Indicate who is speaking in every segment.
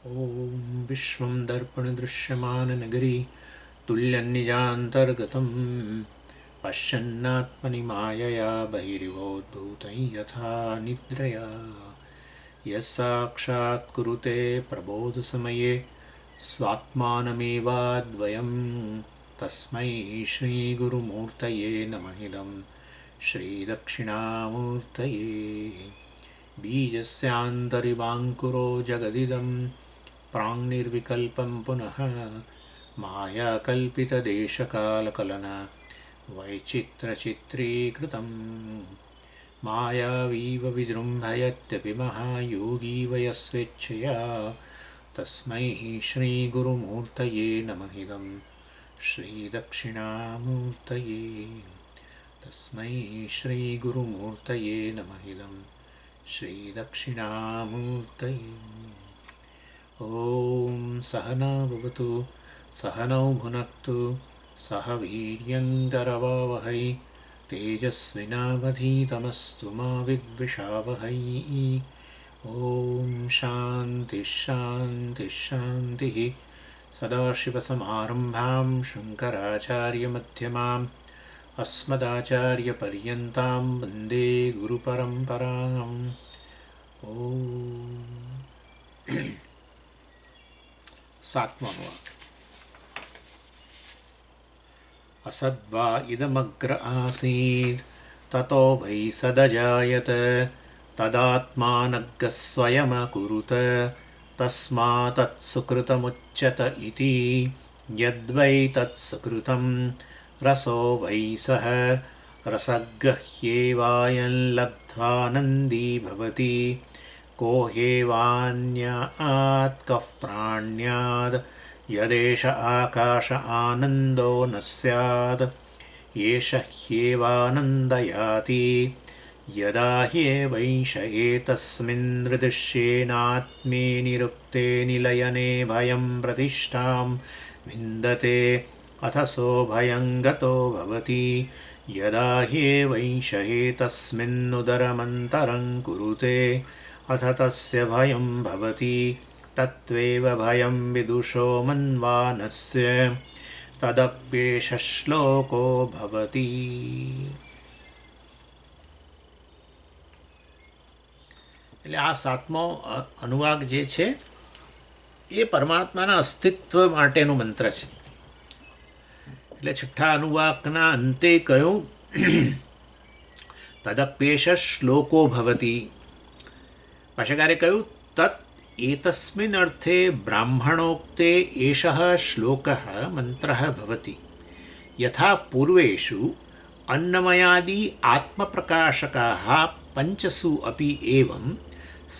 Speaker 1: ॐ विश्वं दर्पणदृश्यमाननगरी तुल्यन्निजान्तर्गतं पश्यन्नात्मनि मायया बहिरिवोद्भूतं यथा निद्रया यः साक्षात्कुरुते प्रबोधसमये स्वात्मानमेवाद्वयं तस्मै श्रीगुरुमूर्तये नमः इदं श्रीदक्षिणामूर्तये बीजस्यान्तरिवाङ्कुरो जगदिदं प्राङ्निर्विकल्पं पुनः मायाकल्पितदेशकालकलना वैचित्रचित्रीकृतं मायावीव विजृम्भयत्यपि महायोगी वयस्वेच्छया तस्मै श्रीगुरुमूर्तये नमः इदं श्रीदक्षिणामूर्तये तस्मै श्रीगुरुमूर्तये नमः इदं श्रीदक्षिणामूर्तये। ॐ सहना भवतु सहनौ भुनक्तु सह वीर्यङ्करवावहै तेजस्विनावधीतमस्तु मा विद्विषावहै। ॐ शान्तिः शान्तिः शान्तिः। सदाशिवसमारम्भां शङ्कराचार्यमध्यमाम् अस्मदाचार्यपर्यन्तां वन्दे गुरुपरम्पराम्। सात्मो अनुवाक। असद्वा इदमग्र आसीत् ततो वै सदजायत तदात्मानग्गः स्वयमकुरुत तस्मात्तत्सुकृतमुच्यत इति यद्वै तत्सुकृतं रसो वै सः रसग्रह्येवायं लब्ध्वानन्दी भवति को ह्येवान्यात् कः प्राण्याद् यदेष आकाश आनन्दो न स्यात् एष ह्येवानन्दयाति यदा ह्येवैष एतस्मिन् दृश्येनात्मे निरुक्ते निलयने भयं प्रतिष्ठां विन्दते अथ सो भयं गतो भवति यदा ह्येवैष एतस्मिन्नुदरमन्तरं कुरुते अथ तस्य भयं भवति तत्त्वेव भयं विदुषो मन्वानस्य तदप्येष श्लोको भवति। એટલે આ સાતમો અનુવાક જે છે એ પરમાત્માના અસ્તિત્વ માટેનો મંત્ર છે. એટલે છઠ્ઠા અનુવાકના અંતે કહ્યું તદપ્યેષ શ્લોકો ભવતિ. ભાષ્યકારે કહ્યું તत् एतस्मिन् अर्थे ब्राह्मणोक्ते एषः श्लोकः मन्त्रः भवति यथा पूर्वेषु अन्नमयादि आत्मप्रकाशकाः पञ्चसु अपि एवं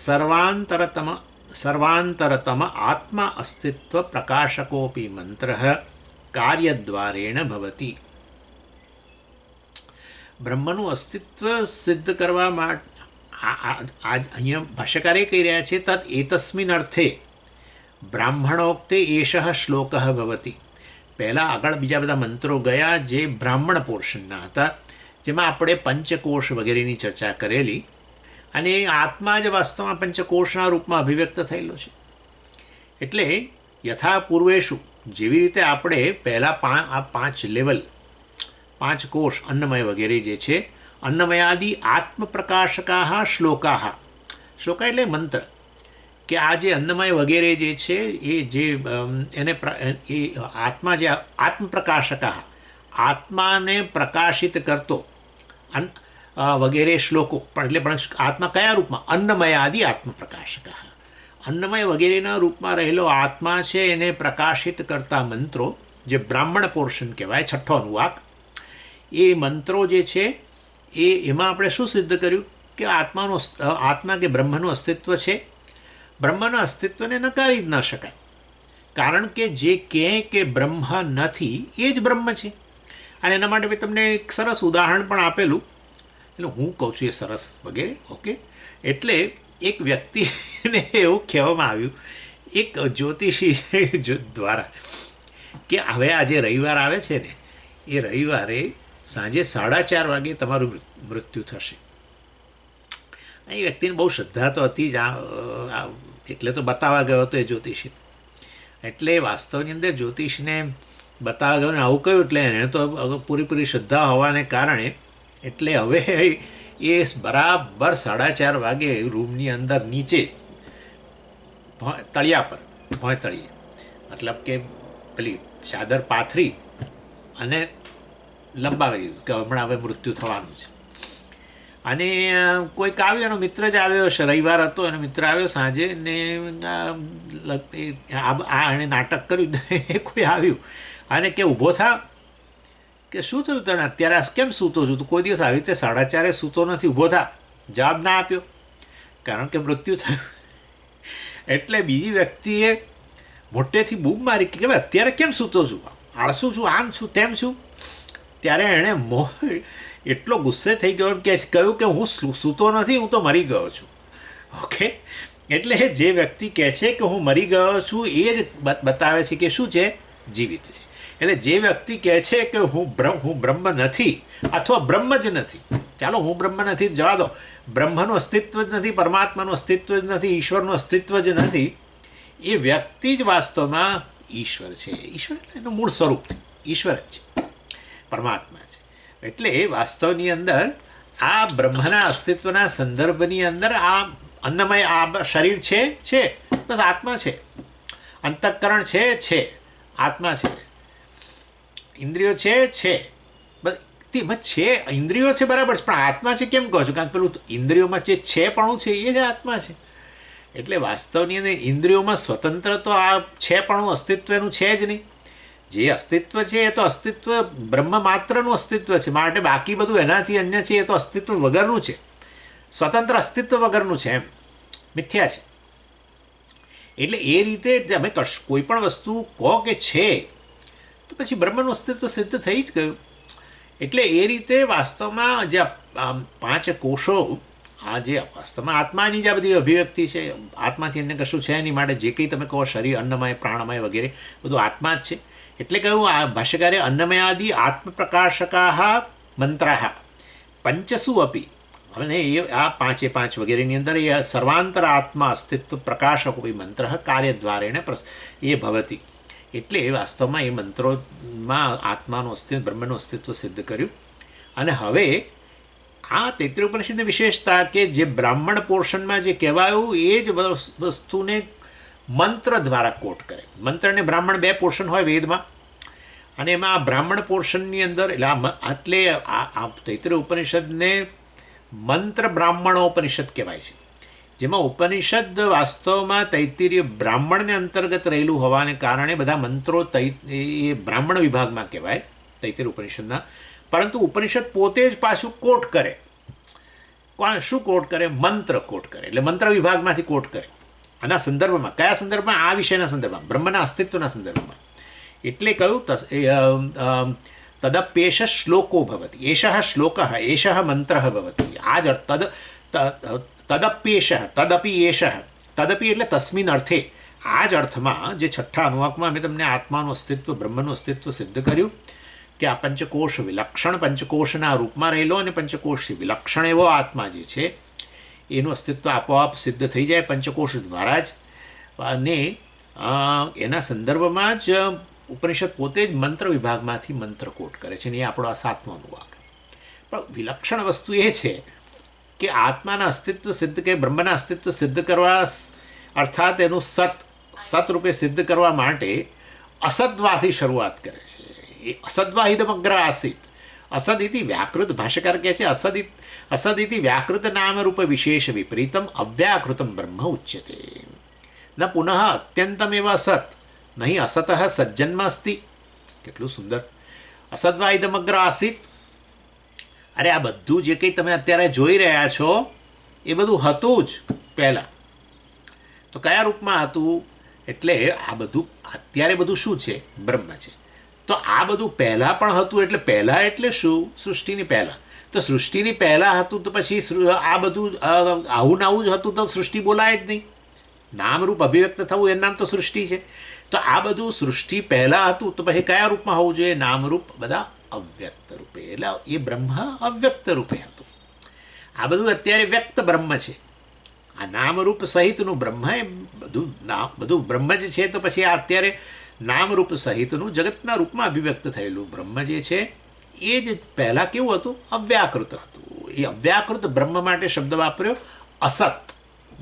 Speaker 1: सर्वान्तरतम आत्मा अस्तित्वप्रकाशकोऽपि मन्त्रः कार्यद्वारेण भवति. બ્રહ્મનું અસ્તિત્વ સિદ્ધ કરવા માટે અહીંયા ભાષ્યકારે કહી રહ્યા છે તत् એતસ્મિન અર્થે બ્રાહ્મણોક્તે એષઃ શ્લોકઃ ભવતિ. પહેલાં આગળ બીજા બધા મંત્રો ગયા જે બ્રાહ્મણ પોર્શનના હતા, જેમાં આપણે પંચકોશ વગેરેની ચર્ચા કરેલી, અને એ આત્મા જ વાસ્તવમાં પંચકોશના રૂપમાં અભિવ્યક્ત થયેલો છે. એટલે યથા પૂર્વેશુ, જેવી રીતે આપણે પહેલાં પાંચ લેવલ, પાંચ કોષ અન્નમય વગેરે જે છે, અન્નમયાદિ આત્મપ્રકાશકાહ શ્લોકાહ, શ્લોકા એટલે મંત્ર, કે આ જે અન્નમય વગેરે જે છે એ જે એને એ આત્મા જે આત્મપ્રકાશકાહ, આત્માને પ્રકાશિત કરતો વગેરે શ્લોકો, પણ એટલે પણ આત્મા કયા રૂપમાં? અન્નમયાદિ આત્મપ્રકાશકાહ, અન્નમય વગેરેના રૂપમાં રહેલો આત્મા છે એને પ્રકાશિત કરતા મંત્રો, જે બ્રાહ્મણ પોર્શન કહેવાય, છઠ્ઠો અનુવાક. એ મંત્રો જે છે એમાં આપણે શું સિદ્ધ કર્યું કે આત્મા કે બ્રહ્મનું અસ્તિત્વ છે. બ્રહ્મના અસ્તિત્વને નકારી જ ન શકાય, કારણ કે જે કહે કે બ્રહ્મ નથી એ જ બ્રહ્મ છે. અને એના માટે મેં તમને એક સરસ ઉદાહરણ પણ આપેલું, એટલે હું કહું છું એ સરસ વગેરે. ઓકે, એટલે એક વ્યક્તિને એવું કહેવામાં આવ્યું એક જ્યોતિષી દ્વારા કે હવે આ જે રવિવાર આવે છે ને, એ રવિવારે સાંજે 4:30 વાગે તમારું મૃત્યુ થશે. એ વ્યક્તિને બહુ શ્રદ્ધા તો હતી જ, એટલે તો બતાવવા ગયો હતો એ જ્યોતિષી. એટલે વાસ્તવની અંદર જ્યોતિષને બતાવવા ગયો ને આવું કહ્યું એટલે એને તો પૂરેપૂરી શ્રદ્ધા હોવાને કારણે એટલે હવે એ બરાબર 4:30 વાગે રૂમની અંદર નીચે તળિયા પર ભોંયતળીએ મતલબ કે પેલી ચાદર પાથરી અને લંબાવી દીધું કે હમણાં હવે મૃત્યુ થવાનું છે. અને કોઈક આવ્યો, એનો મિત્ર જ આવ્યો, રવિવાર હતો, એનો મિત્ર આવ્યો સાંજે ને એણે નાટક કર્યું. કોઈ આવ્યું અને કે ઊભો થા, કે શું થયું તને અત્યારે કેમ સૂતો છું, તું કોઈ દિવસ આવી રીતે 4:30 સૂતો નથી, ઊભો થા. જવાબ ના આપ્યો કારણ કે મૃત્યુ થયું. એટલે બીજી વ્યક્તિએ મોટેથી બૂમ મારી કે ભાઈ અત્યારે કેમ સૂતો છું, આળસું છું, આમ છું, તેમ છું. ત્યારે એણે એટલો ગુસ્સે થઈ ગયો કે કહ્યું કે હું સૂતો નથી, હું તો મરી ગયો છું. ઓકે, એટલે જે વ્યક્તિ કહે છે કે હું મરી ગયો છું એ જ બતાવે છે કે શું છે, જીવિત છે. એટલે જે વ્યક્તિ કહે છે કે હું બ્રહ્મ નથી અથવા બ્રહ્મ જ નથી, ચાલો હું બ્રહ્મ નથી જવા દો, બ્રહ્મનું અસ્તિત્વ જ નથી, પરમાત્માનું અસ્તિત્વ જ નથી, ઈશ્વરનું અસ્તિત્વ જ નથી, એ વ્યક્તિ જ વાસ્તવમાં ઈશ્વર છે. ઈશ્વર એટલે એનું મૂળ સ્વરૂપ ઈશ્વર જ છે, પરમાત્મા છે. એટલે વાસ્તવની અંદર આ બ્રહ્મના અસ્તિત્વના સંદર્ભની અંદર આ અન્નમય આ શરીર છે બસ આત્મા છે, અંતઃકરણ છે આત્મા છે, ઇન્દ્રિયો છે બસ તેમાં છે, ઇન્દ્રિયો છે બરાબર, પણ આત્મા છે કેમ કહો છો, કારણ કે પેલું ઇન્દ્રિયોમાં જે છેપણું છે એ જ આત્મા છે. એટલે વાસ્તવની અંદર ઇન્દ્રિયોમાં સ્વતંત્ર તો આ છેપણું અસ્તિત્વનું છે જ નહીં. જે અસ્તિત્વ છે એ તો અસ્તિત્વ બ્રહ્મ માત્રનું અસ્તિત્વ છે, માટે બાકી બધું એનાથી અન્ય છે એ તો અસ્તિત્વ વગરનું છે, સ્વતંત્ર અસ્તિત્વ વગરનું છે, એમ મિથ્યા છે. એટલે એ રીતે તમે કોઈ પણ વસ્તુ કહો કે છે તો પછી બ્રહ્મનું અસ્તિત્વ સિદ્ધ થઈ જ ગયું. એટલે એ રીતે વાસ્તવમાં જે 5 કોષો આ જે વાસ્તવમાં આત્માની જ આ બધી અભિવ્યક્તિ છે, આત્માથી અન્ય કશું છે નહીં, માટે જે કંઈ તમે કહો શરીર, અન્નમય, પ્રાણમય વગેરે બધું આત્મા જ છે. એટલે કહ્યું આ ભાષ્યકારે અન્નમયાદિ આત્મપ્રકાશકાહ મંત્રાહ પંચસુ અપી, અને એ આ 5 વગેરેની અંદર એ સર્વાંતર આત્મા અસ્તિત્વ પ્રકાશકોપી મંત્ર કાર્યદ્વારેણ એ ભવતી. એટલે એ વાસ્તવમાં એ મંત્રોમાં આત્માનું અસ્તિત્વ, બ્રહ્મનું અસ્તિત્વ સિદ્ધ કર્યું. અને હવે આ તૈત્રીય ઉપનિષદની વિશેષતા કે જે બ્રાહ્મણ પોર્શનમાં જે કહેવાયું એ જ વસ્તુને મંત્ર દ્વારા કોટ કરે. મંત્રને બ્રાહ્મણ 2 પોર્શન હોય વેદમાં, અને એમાં આ બ્રાહ્મણ પોર્શનની અંદર એટલે આ તૈત્રીય ઉપનિષદને મંત્ર બ્રાહ્મણોપનિષદ કહેવાય છે, જેમાં ઉપનિષદ વાસ્તવમાં તૈત્રીય બ્રાહ્મણને અંતર્ગત રહેલું હોવાને કારણે બધા મંત્રો એ બ્રાહ્મણ વિભાગમાં કહેવાય તૈત્રીય ઉપનિષદના. પરંતુ ઉપનિષદ પોતે જ પાછું કોટ કરે. શું કોટ કરે? મંત્ર કોટ કરે, એટલે મંત્ર વિભાગમાંથી કોટ કરે. આના સંદર્ભમાં, કયા સંદર્ભમાં? આ વિષયના સંદર્ભમાં, બ્રહ્મના અસ્તિત્વના સંદર્ભમાં. એટલે કહ્યું તદપ્યેષ શ્લોકો ભવતિ, એષઃ શ્લોક એષઃ મંત્ર ભવતિ. આ જ તદપ્યેષ, તદપી એષઃ, તદપી એટલે તસ્મિન અર્થે, આ જ અર્થમાં જે 6ઠ્ઠા અનુવાકમાં અમે તમને આત્માનું અસ્તિત્વ, બ્રહ્મનું અસ્તિત્વ સિદ્ધ કર્યું કે આ પંચકોશ વિલક્ષણ, પંચકોશના રૂપમાં રહેલો અને પંચકોશથી વિલક્ષણ એવો આત્મા જે છે એનું અસ્તિત્વ આપોઆપ સિદ્ધ થઈ જાય પંચકોશ દ્વારા જ. અને એના સંદર્ભમાં જ ઉપનિષદ પોતે જ મંત્ર વિભાગમાંથી મંત્ર કોટ કરે છે, અને એ આપણો આ 7મો અનુવાક. પણ વિલક્ષણ વસ્તુ એ છે કે આત્માના અસ્તિત્વ સિદ્ધ કે બ્રહ્મના અસ્તિત્વ સિદ્ધ કરવા, અર્થાત એનું સત રૂપે સિદ્ધ કરવા માટે અસદ્વાથી શરૂઆત કરે છે. એ અસદ્વાહિદમગ્ર આસિત, અસદિતિ વ્યાકૃત, ભાષ્યકાર કહે છે અસદિતિ વ્યાકૃત નામરૂપ વિશેષ વિપરીતમ અવ્યાકૃતમ બ્રહ્મ ઉચ્યતે ન પુનઃ અત્યંતમેવ અસત નહીં અસત સજ્જન્મ અસ્તિ. કેટલું સુંદર! અસદ્વાહિદમગ્ર આસિત. અરે આ બધું જે કંઈ તમે અત્યારે જોઈ રહ્યા છો એ બધું હતું જ પહેલાં. તો કયા રૂપમાં હતું? એટલે આ બધું અત્યારે બધું શું છે? બ્રહ્મ છે. તો આ બધું પહેલાં પણ હતું, એટલે પહેલાં એટલે શું? સૃષ્ટિની પહેલાં. તો સૃષ્ટિની પહેલાં હતું તો પછી આ બધું આવું ને આવું જ હતું તો સૃષ્ટિ બોલાય જ નહીં. નામરૂપ અભિવ્યક્ત થવું એનું નામ તો સૃષ્ટિ છે. તો આ બધું સૃષ્ટિ પહેલાં હતું તો પછી કયા રૂપમાં હોવું જોઈએ? નામરૂપ બધા અવ્યક્ત રૂપે. એટલે એ બ્રહ્મ અવ્યક્ત રૂપે હતું. આ બધું અત્યારે વ્યક્ત બ્રહ્મ છે. આ નામરૂપ સહિતનું બ્રહ્મ એ બધું બ્રહ્મ જ છે. તો પછી આ અત્યારે નામરૂપ સહિતનું જગતના રૂપમાં અભિવ્યક્ત થયેલું બ્રહ્મ જે છે એ જ પહેલાં કેવું હતું? અવ્યાકૃત હતું. એ અવ્યાકૃત બ્રહ્મ માટે શબ્દ વાપર્યો અસત.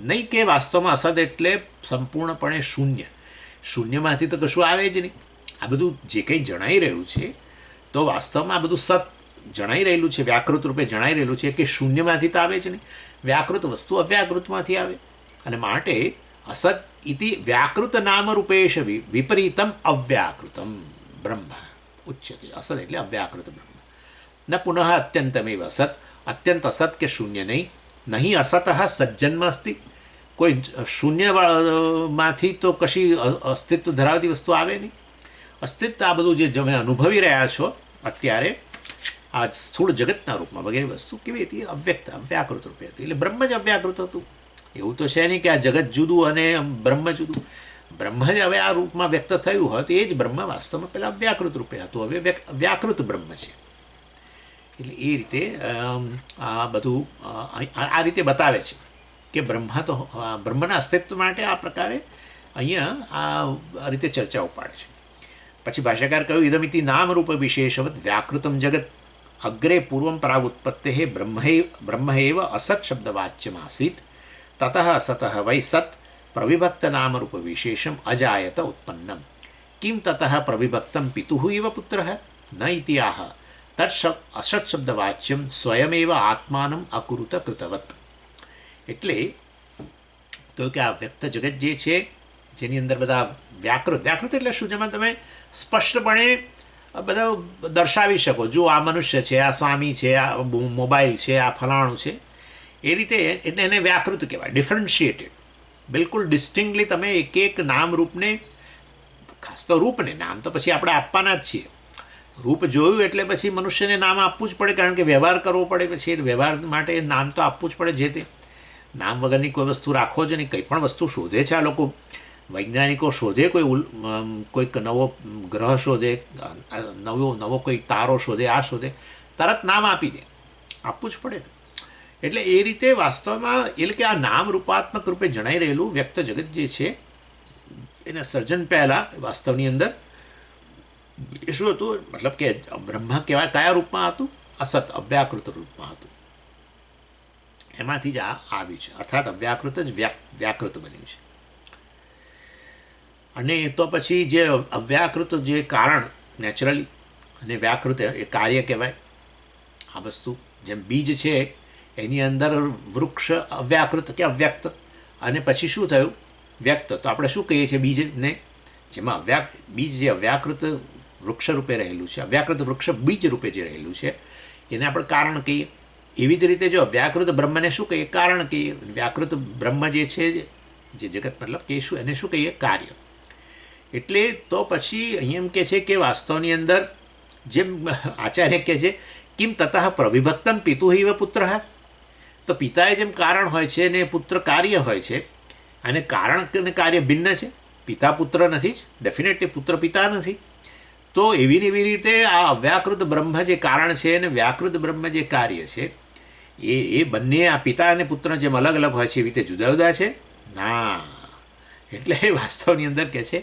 Speaker 1: નહીં કે વાસ્તવમાં અસત એટલે સંપૂર્ણપણે શૂન્ય. શૂન્યમાંથી તો કશું આવે જ નહીં. આ બધું જે કંઈ જણાઈ રહ્યું છે તો વાસ્તવમાં આ બધું સત જણાઈ રહેલું છે, વ્યાકૃત રૂપે જણાઈ રહેલું છે કે શૂન્યમાંથી તો આવે જ નહીં. વ્યાકૃત વસ્તુ અવ્યાકૃતમાંથી આવે. અને માટે અસત ઇતિ વ્યાકૃત નામરૂપેશ વિપરીતમ અવ્યાકૃતમ બ્રહ્મ ઉચ્યતે. અસત એટલે અવ્યાકૃત બ્રહ્મ. ન પુનઃ અત્યંતમેવ અસત. અત્યંત અસત કે શૂન્ય નહીં. નહીં અસત સજ્જન્મ અસ્તિ. કોઈ શૂન્યમાંથી તો કશી અસ્તિત્વ ધરાવતી વસ્તુ આવે નહીં. અસ્તિત્વ આ બધું જે તમે અનુભવી રહ્યા છો અત્યારે આ સ્થૂળ જગતના રૂપમાં વગેરે વસ્તુ કેવી હતી? અવ્યક્ત, અવ્યાકૃત રૂપે હતી. એટલે બ્રહ્મ જ અવ્યાકૃત હતું. એવું તો છે નહીં કે આ જગત જુદું અને બ્રહ્મ જુદું. બ્રહ્મ જ હવે આ રૂપમાં વ્યક્ત થયું હોય તો એ જ બ્રહ્મ વાસ્તવમાં પહેલાં અવ્યાકૃત રૂપે હતું. હવે વ્યાકૃત બ્રહ્મ છે. એટલે એ રીતે આ બધું આ રીતે બતાવે છે કે બ્રહ્મના અસ્તિત્વ માટે આ પ્રકારે અહીંયા આ રીતે ચર્ચા ઉપાડે છે. પછી ભાષ્યકાર કહ્યું ઇદમિતિ નામરૂપ વિશેષવત વ્યાકૃતમ જગત અગ્રે પૂર્વમ પરાગુત્પત્તે બ્રહ્મૈવ અસત શબ્દવાચ્યમાસીત તતઃ સતઃ વૈ સત પ્રવિભક્ત નામરૂપ વિશેષમ અજાયત ઉત્પન્નમ કિમ તતઃ પ્રવિભક્તમ પિતુઃ ઇવ પુત્રઃ ન ઇતિ આહ તત્ અસત શબ્દવાચ્યમ સ્વયમેવ આત્માનમ અકુરુત કૃતવત. એટલે કહ્યું કે આ વ્યક્ત જગત જે છે જેની અંદર બધા વ્યાકૃત એટલે શું? જેમાં તમે સ્પષ્ટપણે બધા દર્શાવી શકો. જો આ મનુષ્ય છે, આ સ્વામી છે, આ મોબાઈલ છે, આ ફલાણું છે, એ રીતે એટલે એને વ્યાકૃત કહેવાય. ડિફરન્શિએટેડ, બિલકુલ ડિસ્ટિંક્ટલી તમે એક એક નામરૂપને, ખાસ તો રૂપને, નામ તો પછી આપણે આપવાના જ છીએ. રૂપ જોયું એટલે પછી મનુષ્યને નામ આપવું જ પડે, કારણ કે વ્યવહાર કરવો પડે. પછી વ્યવહાર માટે નામ તો આપવું જ પડે. જે તે નામ વગરની કોઈ વસ્તુ રાખો જ નહીં. કંઈ પણ વસ્તુ શોધે છે આ લોકો, વૈજ્ઞાનિકો શોધે, કોઈક નવો ગ્રહ શોધે, નવો કોઈ તારો શોધે, આ શોધે, તરત નામ આપી દે. આપવું જ પડે ને. એટલે એ રીતે વાસ્તવમાં એટલે કે આ નામ રૂપાત્મક રૂપે જણાઈ રહેલું વ્યક્ત જગત જે છે એના સર્જન પહેલાં વાસ્તવની અંદર એ શું હતું? મતલબ કે બ્રહ્મ કયા રૂપમાં હતું? અસત, અવ્યાકૃત રૂપમાં હતું. એમાંથી જ આ આવ્યું છે. અર્થાત અવ્યાકૃત જ વ્યાકૃત બન્યું છે. અને તો પછી જે અવ્યાકૃત જે કારણ નેચરલી અને વ્યાકૃત એ કાર્ય કહેવાય. આ વસ્તુ જેમ બીજ છે એની અંદર વૃક્ષ અવ્યાકૃત કે અવ્યક્ત, અને પછી શું થયું? વ્યક્ત. તો આપણે શું કહીએ છીએ બીજને? જેમાં બીજ જે અવ્યાકૃત વૃક્ષ રૂપે રહેલું છે, અવ્યાકૃત વૃક્ષ બીજ રૂપે જે રહેલું છે એને આપણે કારણ કહીએ. એવી જ રીતે જો અવ્યાકૃત બ્રહ્મને શું કહીએ? કારણ કહીએ. વ્યાકૃત બ્રહ્મ જે છે જે જગત મતલબ કે શું એને શું કહીએ? કાર્ય. એટલે તો પછી અહીંયા એમ કહે છે કે વાસ્તવની અંદર જેમ આચાર્ય કહે છે કિમ તતઃ પ્રવિભક્તમ પિતુઃ ઇવ પુત્રઃ. તો પિતાએ જેમ કારણ હોય છે ને પુત્ર કાર્ય હોય છે, અને કારણ અને કાર્ય ભિન્ન છે. પિતા પુત્ર નથી જ, ડેફિનેટલી પુત્ર પિતા નથી. તો એવી રીતે આ અવ્યાકૃત બ્રહ્મ જે કારણ છે અને વ્યાકૃત બ્રહ્મ જે કાર્ય છે એ બંને આ પિતા અને પુત્ર જેમ અલગ અલગ હોય છે એવી રીતે જુદા જુદા છે ના. એટલે વાસ્તવની અંદર કહે છે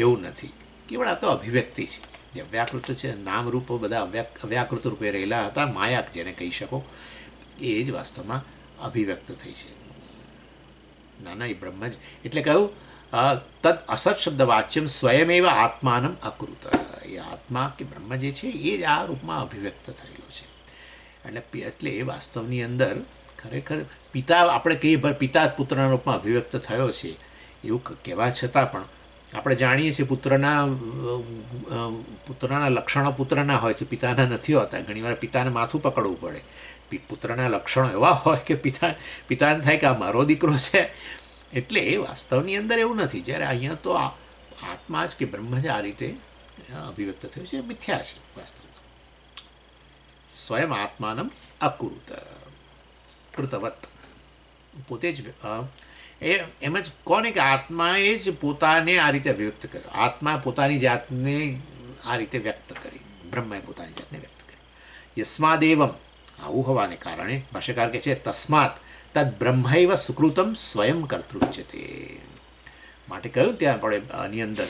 Speaker 1: એવું નથી. કેવળ આ તો અભિવ્યક્તિ છે. જે અવ્યાકૃત છે, નામરૂપો બધા અવ્યાકૃત રૂપે રહેલા હતા, માયા જેને કહી શકો, એ જ વાસ્તવમાં અભિવ્યક્ત થઈ છે. નાના એ બ્રહ્મ જ. એટલે કહ્યું તદ અસત શબ્દ વાચ્યમ સ્વયમેવ આત્માનમ અકૃત. એ આત્મા કે બ્રહ્મ જે છે એ જ આ રૂપમાં અભિવ્યક્ત થયેલો છે. એટલે એ વાસ્તવની અંદર ખરેખર પિતા આપણે કહીએ પિતા પુત્રના રૂપમાં અભિવ્યક્ત થયો છે એવું કહેવા છતાં પણ આપણે જાણીએ છીએ પુત્રના લક્ષણો પુત્રના હોય છે, પિતાના નથી હોતા. ઘણીવાર પિતાને માથું પકડવું પડે. પુત્રના લક્ષણો એવા હોય કે પિતાને થાય કે આ મારો દીકરો છે. એટલે એ વાસ્તવની અંદર એવું નથી. જ્યારે અહીંયા તો આત્મા જ કે બ્રહ્મ જ આ રીતે અભિવ્યક્ત થયું છે, મિથ્યા છે વાસ્તવમાં. સ્વયં આત્માનમ અકૃત કૃતવત. પોતે જ એમ જ કોને કે આત્માએ જ પોતાને આ રીતે અભિવ્યક્ત કર્યો. આત્મા પોતાની જાતને આ રીતે વ્યક્ત કરી, બ્રહ્માએ પોતાની જાતને વ્યક્ત કરી. યસ્માદેવમ, આવું હોવાને કારણે ભાષ્યકાર કહે છે તસ્માત તદ બ્રહ્મૈવ સુકૃતમ સ્વયં કર્તૃચ્યતે. માટે કહ્યું ત્યાં આપણે આની અંદર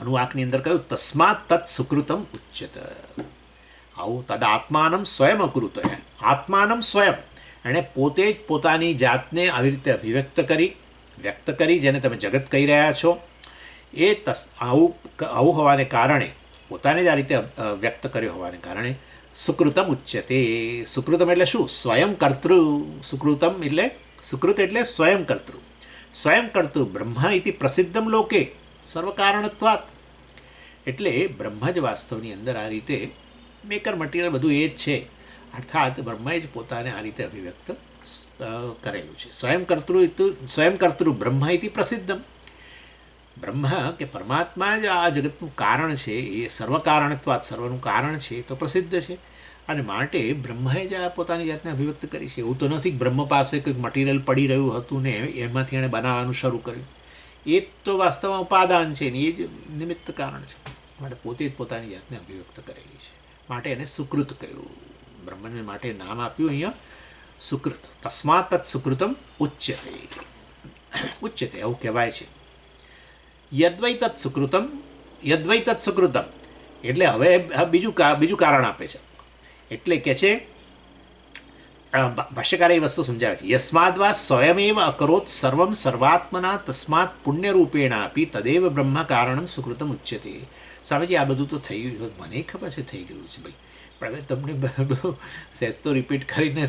Speaker 1: અનુવાકની અંદર કહ્યું તસ્માત તત્ સુકૃતમ ઉચ્યત. આવું તદ આત્માનમ સ્વયં અકૃત. આત્માનમ સ્વયં એણે પોતે જ પોતાની જાતને આવી રીતે વ્યક્ત કરી જેને તમે જગત કહી રહ્યા છો. એ આવું હોવાને કારણે પોતાને જ આ રીતે વ્યક્ત કર્યો હોવાને કારણે સુકૃતમ ઉચ્યતે. સુકૃતમ એટલે શું? સ્વયં કર્તૃ. સુકૃતમ એટલે સુકૃત એટલે સ્વયં કર્તૃ. સ્વયં કર્તૃ બ્રહ્મ ઇતિ પ્રસિદ્ધમ લોકે સર્વકારણત્વાત. એટલે બ્રહ્મ જ વાસ્તવની અંદર આ રીતે મેકર મટીરિયલ બધું એ જ છે. અર્થાત બ્રહ્મએ જ પોતાને આ રીતે અભિવ્યક્ત કરેલું છે. સ્વયં કર્તૃ બ્રહ્મ ઇતિ પ્રસિદ્ધમ. બ્રહ્મ કે પરમાત્મા જ આ જગતનું કારણ છે, એ સર્વકારણત્વાત સર્વનું કારણ છે તો પ્રસિદ્ધ છે. અને માટે બ્રહ્મએ જ આ પોતાની જાતને અભિવ્યક્ત કરી છે. એવું તો નથી કે બ્રહ્મ પાસે કંઈક મટીરિયલ પડી રહ્યું હતું ને એમાંથી એણે બનાવવાનું શરૂ કર્યું. એ જ તો વાસ્તવમાં ઉપાદાન છે ને એ જ નિમિત્ત કારણ છે. માટે પોતે જ પોતાની જાતને અભિવ્યક્ત કરેલી છે. માટે એને સુકૃત કહ્યું. બ્રહ્મને માટે નામ આપ્યું અહીંયા સુકૃત. તસ્માત તત્ સુકૃતમ ઉચ્યતે. ઉચ્યતે એવું કહેવાય છે. યદ્વૈ તત્ સુકૃતમ એટલે હવે બીજું કારણ આપે છે. એટલે કે છે ભાષ્યકારે એ વસ્તુ સમજાવે છે. યસ્માદ્વા સ્વયમેવ અકરોત સર્વમ સર્વાત્મના તસ્માત પુણ્યરૂપેણ આપી તદેવ બ્રહ્મ કારણમ સુકૃતમ ઉચ્યતે. સ્વામીજી આ બધું તો થઈ ગયું, મને ખબર છે થઈ ગયું છે ભાઈ, પણ હવે તમને બધું સહેજ તો રિપીટ કરીને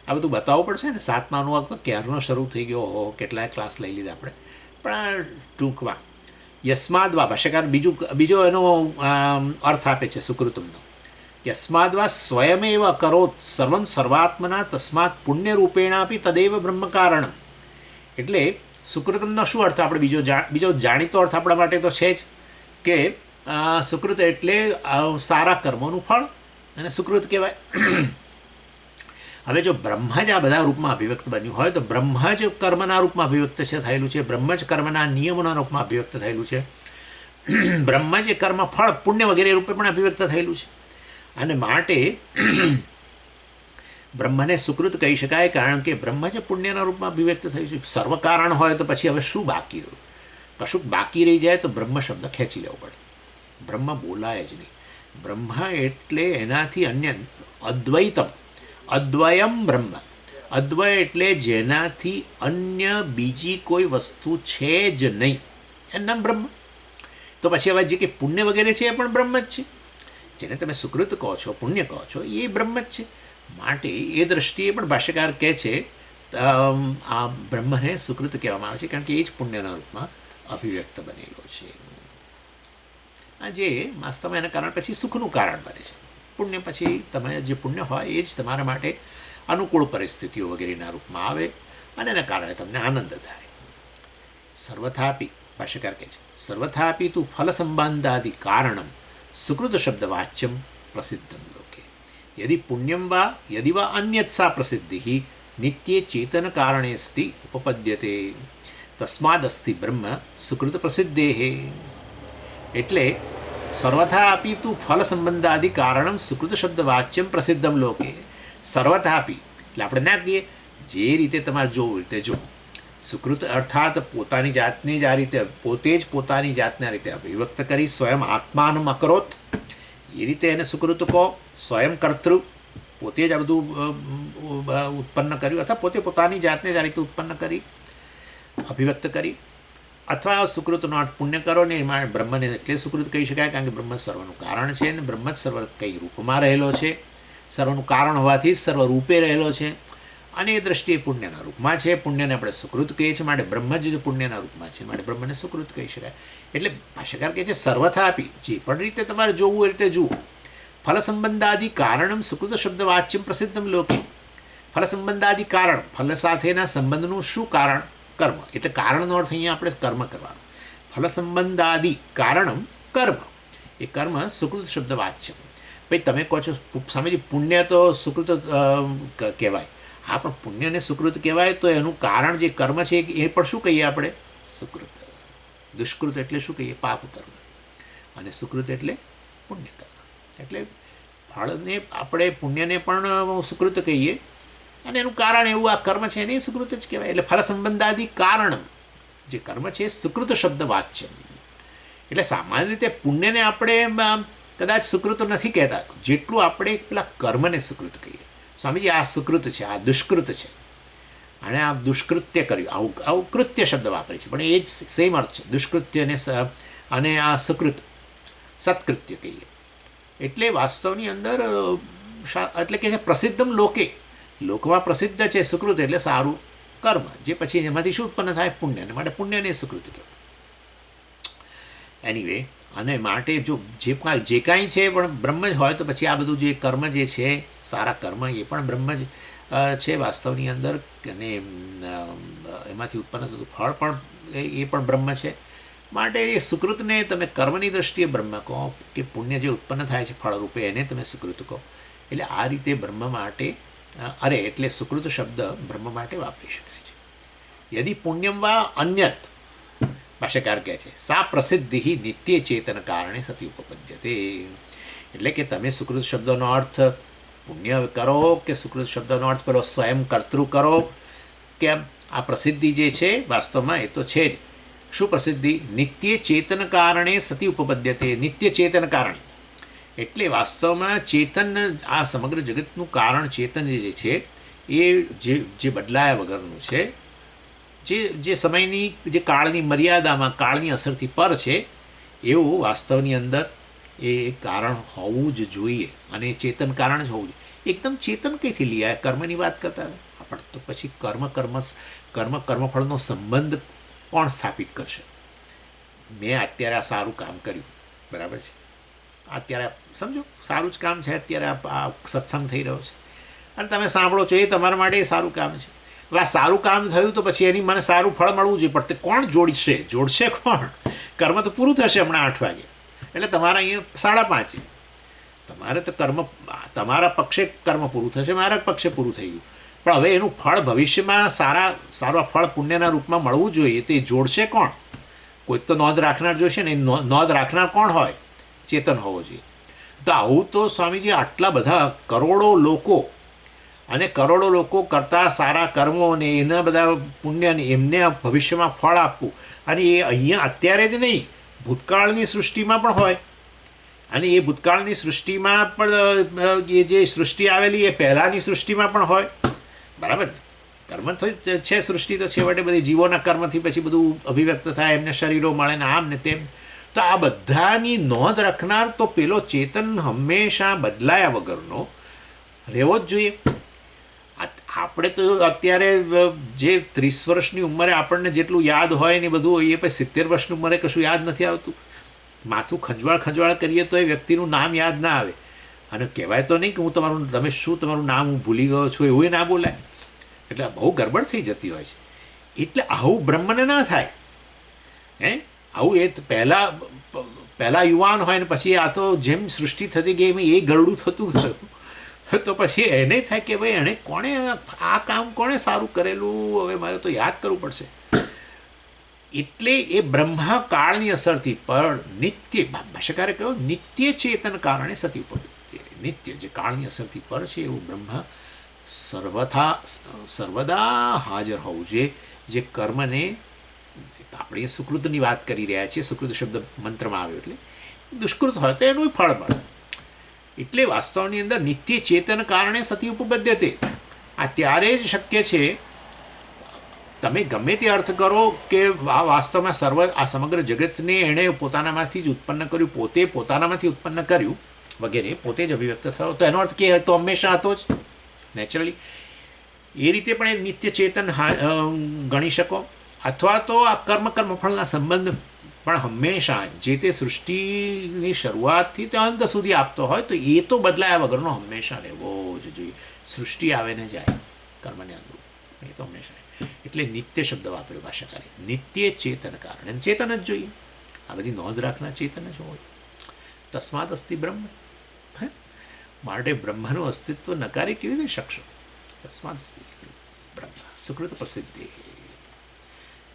Speaker 1: આ બધું બતાવવું પડશે ને. 7મા અનુવાક તો ક્યારનો શરૂ થઈ ગયો હો, કેટલાય ક્લાસ લઈ લીધા આપણે. પણ આ ટૂંકમાં યસ્માદ્વા ભાષ્યકાર બીજો એનો અર્થ આપે છે સુકૃતમનો. યસ્માદ્વા સ્વયમેવ અકરોત સર્વમ સર્વાત્મના તસ્માત પુણ્યરૂપેણ આપી તદેવ બ્રહ્મ કારણમ. એટલે સુકૃતમનો શું અર્થ? આપણે બીજો જાણીતો અર્થ આપણા માટે તો છે જ કે સુકૃત એટલે સારા કર્મોનું ફળ અને સુકૃત કહેવાય. હવે જો બ્રહ્મ જ આ બધા રૂપમાં અભિવ્યક્ત બન્યું હોય તો બ્રહ્મ જ કર્મના રૂપમાં અભિવ્યક્ત થયેલું છે. બ્રહ્મ જ કર્મના નિયમોના રૂપમાં અભિવ્યક્ત થયેલું છે. બ્રહ્મ જ કર્મ ફળ પુણ્ય વગેરે રૂપે પણ અભિવ્યક્ત થયેલું છે. અને માટે બ્રહ્મને સુકૃત કહી શકાય, કારણ કે બ્રહ્મ જ પુણ્યના રૂપમાં અભિવ્યક્ત થયું છે. સર્વકારણ હોય તો પછી હવે શું બાકી રહ્યું? કશુંક બાકી રહી જાય તો બ્રહ્મ શબ્દ ખેંચી લેવો પડે. બ્રહ્મ બોલાય જ નહીં. બ્રહ્મ એટલે એનાથી અન્ય અદ્વૈતમ, અદ્વયમ બ્રહ્મ. અદ્વય એટલે જેનાથી અન્ય બીજી કોઈ વસ્તુ છે જ નહીં, એનું નામ બ્રહ્મ. તો પછી હવે જે કે પુણ્ય વગેરે છે એ પણ બ્રહ્મ જ છે. જેને તમે સુકૃત કહો છો, પુણ્ય કહો છો, એ બ્રહ્મ જ છે. માટે એ દ્રષ્ટિએ પણ ભાષ્યકાર કહે છે આ બ્રહ્મને સુકૃત કહેવામાં આવે છે, કારણ કે એ જ પુણ્યના રૂપમાં અભિવ્યક્ત બનેલો છે. આ જે વાસ્તવમાં એના કારણ પછી સુખનું કારણ બને છે. પુણ્ય પછી તમે જે પુણ્ય હોય એ જ તમારા માટે અનુકૂળ પરિસ્થિતિઓ વગેરેના રૂપમાં આવે અને એના કારણે તમને આનંદ થાય. સર્વથાપી ભાષ્યકાર કહે છે સર્વથાપી તું ફલ સંબંધાદિ કારણમ સુકૃત શબ્દ વાચ્યમ પ્રસિદ્ધમ લોકે યદિ પુણ્યમ વા યદિ વા અન્યત સા પ્રસિદ્ધિ નિત્યે ચેતન કારણે સતિ ઉપપદ્યતે તસ્માદ અસ્તિ બ્રહ્મ સુકૃત પ્રસિદ્ધેહે. એટલે સર્વથા આપી તું ફલ સંબંધાદિ કારણમ સુકૃત શબ્દ વાચ્યમ પ્રસિદ્ધમ લોકે. સર્વથા આપી એટલે આપણે ના કહીએ જે રીતે તમારે જોવું રીતે જો. સુકૃત અર્થાત પોતાની જાતને જ આ રીતે પોતે જ પોતાની જાતને આ રીતે અભિવ્યક્ત કરી સ્વયં આત્માનમ અકરોત, એ રીતે એને સુકૃત કહો. સ્વયં કર્તૃ પોતે જ આ બધું ઉત્પન્ન કર્યું, અથવા પોતે પોતાની જાતને જ આ રીતે ઉત્પન્ન કરી અભિવ્યક્ત કરી. અથવા સુકૃતનો અર્થ પુણ્ય કરો ને એમાં બ્રહ્મને એટલે સુકૃત કહી શકાય, કારણ કે બ્રહ્મ સર્વનું કારણ છે અને બ્રહ્મ જ સર્વ કઈ રૂપમાં રહેલો છે. સર્વનું કારણ હોવાથી જ સર્વ રૂપે રહેલો છે અને એ દ્રષ્ટિએ પુણ્યના રૂપમાં છે. પુણ્યને આપણે સુકૃત કહીએ છીએ, માટે બ્રહ્મ જ પુણ્યના રૂપમાં છે, માટે બ્રહ્મને સુકૃત કહી શકાય. એટલે ભાષ્યકાર કહે છે સર્વથા આપી જે પણ રીતે તમારે જોવું એ રીતે જુઓ. ફલ સંબંધાદિ કારણમ સુકૃત શબ્દ વાચ્યમ પ્રસિદ્ધમ લોકે. ફલ સંબંધાદિ કારણ, ફલ સાથેના સંબંધનું શું કારણ? કર્મ. એટલે કારણનો અર્થ અહીંયા આપણે કર્મ કરવાનો. ફલ સંબંધાદિ કારણમ કર્મ, એ કર્મ સુકૃત શબ્દ વાચ્યમ. ભાઈ તમે કહો છો સ્વામીજી પુણ્ય તો સુકૃત કહેવાય. હા, પણ પુણ્યને સુકૃત કહેવાય તો એનું કારણ જે કર્મ છે એ પણ શું કહીએ આપણે? સુકૃત. દુષ્કૃત એટલે શું કહીએ? પાપ કર્મ. અને સુકૃત એટલે પુણ્ય કર્મ. એટલે ફળને આપણે પુણ્યને પણ સુકૃત કહીએ અને એનું કારણ એવું આ કર્મ છે એને સુકૃત જ કહેવાય. એટલે ફલ સંબંધાદિ કારણ જે કર્મ છે એ સુકૃત શબ્દ વાચ્ય. એટલે સામાન્ય રીતે પુણ્યને આપણે કદાચ સુકૃત નથી કહેતા, જેટલું આપણે પેલા કર્મને સુકૃત કહીએ. સ્વામીજી આ સુકૃત છે, આ દુષ્કૃત છે, અને આ દુષ્કૃત્ય કર્યું, આવું કૃત્ય શબ્દ વાપરે છે, પણ એ જ સેમ અર્થ છે. દુષ્કૃત્ય અને આ સુકૃત સત્કૃત્ય કહીએ. એટલે વાસ્તવની અંદર એટલે કે પ્રસિદ્ધમ લોકમાં પ્રસિદ્ધ છે સુકૃત એટલે સારું કર્મ, જે પછી એમાંથી શું ઉત્પન્ન થાય? પુણ્ય. માટે પુણ્યને સુકૃત કહેવાય. એનીવે, અને માટે જો જે કાંઈ છે પણ બ્રહ્મ જ હોય તો પછી આ બધું જે કર્મ જે છે, સારા કર્મ, એ પણ બ્રહ્મ જ છે વાસ્તવની અંદર. અને એમાંથી ઉત્પન્ન થતું ફળ પણ એ પણ બ્રહ્મ છે. માટે એ સુકૃતને તમે કર્મની દૃષ્ટિએ બ્રહ્મ કહો, કે પુણ્ય જે ઉત્પન્ન થાય છે ફળરૂપે એને તમે સુકૃત કહો. એટલે આ રીતે બ્રહ્મ માટે એટલે સુકૃત શબ્દ બ્રહ્મ માટે વાપરી શકાય છે. યદિ પુણ્યમ વા અન્યત, ભાષ્યકાર કહે છે, સા પ્રસિદ્ધિ નિત્ય ચેતન કારણે સતી ઉપપદ્યતે. એટલે કે તમે સુકૃત શબ્દનો અર્થ પુણ્ય કરો કે સુકૃત શબ્દનો અર્થ પેલો સ્વયં કર્તૃ કરો, કે આ પ્રસિદ્ધિ જે છે વાસ્તવમાં એ તો છે જ. શું પ્રસિદ્ધિ? નિત્ય ચેતન કારણે સતી ઉપપદ્યતે. નિત્ય ચેતન કારણે એટલે વાસ્તવમાં ચેતન, આ સમગ્ર જગતનું કારણ ચેતન જે છે એ જે બદલાયા વગરનું છે, જે સમયની, જે કાળની મર્યાદામાં, કાળની અસરથી પર છે, એવું વાસ્તવની અંદર એ કારણ હોવું જ જોઈએ. અને એ ચેતન કારણ જ હોવું જોઈએ. એકદમ ચેતન કઈથી લઈ કર્મની વાત કરતા આપણે તો પછી કર્મફળનો સંબંધ કોણ સ્થાપિત કરશે? મેં અત્યારે આ સારું કામ કર્યું, બરાબર છે, અત્યારે સમજો સારું જ કામ છે, અત્યારે આ સત્સંગ થઈ રહ્યો છે અને તમે સાંભળો છો, એ તમારા માટે સારું કામ છે. હવે આ સારું કામ થયું તો પછી એની મને સારું ફળ મળવું જોઈએ, પણ તે કોણ જોડશે કોણ? કર્મ તો પૂરું થશે હમણાં 8 વાગે, એટલે તમારા અહીંયા 5:30. તમારે તો તમારા પક્ષે કર્મ પૂરું થશે, મારા પક્ષે પૂરું થઈ ગયું, પણ હવે એનું ફળ ભવિષ્યમાં સારા ફળ પુણ્યના રૂપમાં મળવું જોઈએ, તે જોડશે કોણ? કોઈક તો નોંધ રાખનાર જોઈશે ને. નોંધ રાખનાર કોણ હોય? ચેતન હોવો જોઈએ. તો આવું તો સ્વામીજી આટલા બધા કરોડો લોકો કરતા સારા કર્મો ને એના બધા પુણ્યને એમને ભવિષ્યમાં ફળ આપવું, અને એ અહીંયા અત્યારે જ નહીં, ભૂતકાળની સૃષ્ટિમાં પણ હોય. અને એ ભૂતકાળની સૃષ્ટિમાં પણ એ જે સૃષ્ટિ આવેલી એ પહેલાંની સૃષ્ટિમાં પણ હોય, બરાબર ને? કર્મ તો છે, સૃષ્ટિ તો છેવટે બધી જીવોના કર્મથી પછી બધું અભિવ્યક્ત થાય, એમને શરીરો મળે ને આમ ને તેમ. તો આ બધાની નોંધ રાખનાર તો પેલો ચેતન હંમેશા બદલાયા વગરનો રહેવો જ જોઈએ. આપણે તો અત્યારે જે 30 વર્ષની ઉંમરે આપણને જેટલું યાદ હોય ને બધું, એ પછી 70 વર્ષની ઉંમરે કશું યાદ નથી આવતું. માથું ખંજવાળ કરીએ તો એ વ્યક્તિનું નામ યાદ ના આવે. અને કહેવાય તો નહીં કે તમારું નામ હું ભૂલી ગયો છું, એવું ના બોલાય. એટલે બહુ ગરબડ થઈ જતી હોય છે. એટલે આવું બ્રહ્મને ના થાય. આવું એ પહેલાં યુવાન હોય ને પછી આ તો જેમ સૃષ્ટિ થતી ગઈ એમ એ ગરડું થતું ગયું, તો પછી એને થાય કે ભાઈ આ કામ કોણે સારું કરેલું, હવે મારે તો યાદ કરવું પડશે. એટલે એ બ્રહ્મા કાળની અસરથી પણ નિત્ય, ભાષ્યકારે કહ્યું, નિત્ય ચેતન કારણે સતી ઉપપદ્યતે. નિત્ય જે કાળની અસરથી પર છે એવું બ્રહ્મા સર્વદા હાજર હોવું જોઈએ. જે કર્મને આપણે સુકૃતની વાત કરી રહ્યા છીએ, સુકૃત શબ્દ મંત્રમાં આવ્યો, એટલે દુષ્કૃત હોય તો એનું ફળ મળે. એટલે વાસ્તવની અંદર નિત્ય ચેતન કારણે સતી ઉપપદ્યતે. આ ત્યારે જ શક્ય છે. તમે ગમે તે અર્થ કરો કે આ વાસ્તવમાં આ સમગ્ર જગતને એણે પોતાનામાંથી જ ઉત્પન્ન કર્યું, પોતે પોતાનામાંથી ઉત્પન્ન કર્યું વગેરે, પોતે જ અભિવ્યક્ત થયો, તો એનો અર્થ કે તો હંમેશા હતો જ નેચરલી. એ રીતે પણ એ નિત્ય ચેતન ગણી શકો. અથવા તો આ કર્મફળના સંબંધ પણ હંમેશા જે તે સૃષ્ટિની શરૂઆતથી તે અંત સુધી આપતો હોય, તો એ તો બદલાયા વગરનો હંમેશા રહેવો જ જોઈએ. સૃષ્ટિ આવે ને જાય, કર્મને અનુરૂપ, એ તો હંમેશા. એટલે નિત્ય શબ્દ વાપર્યો ભાષાકારે. નિત્ય ચેતન કારણે ચેતન જ જોઈએ. આ બધી નોંધ રાખનાર ચેતન જ હોય. તસ્માદ અસ્તિ બ્રહ્મ. માટે બ્રહ્મનું અસ્તિત્વ નકારી કેવી રીતે શકશો? તસ્માદ અસ્તિ બ્રહ્મ. સુકૃત પ્રસિદ્ધિ.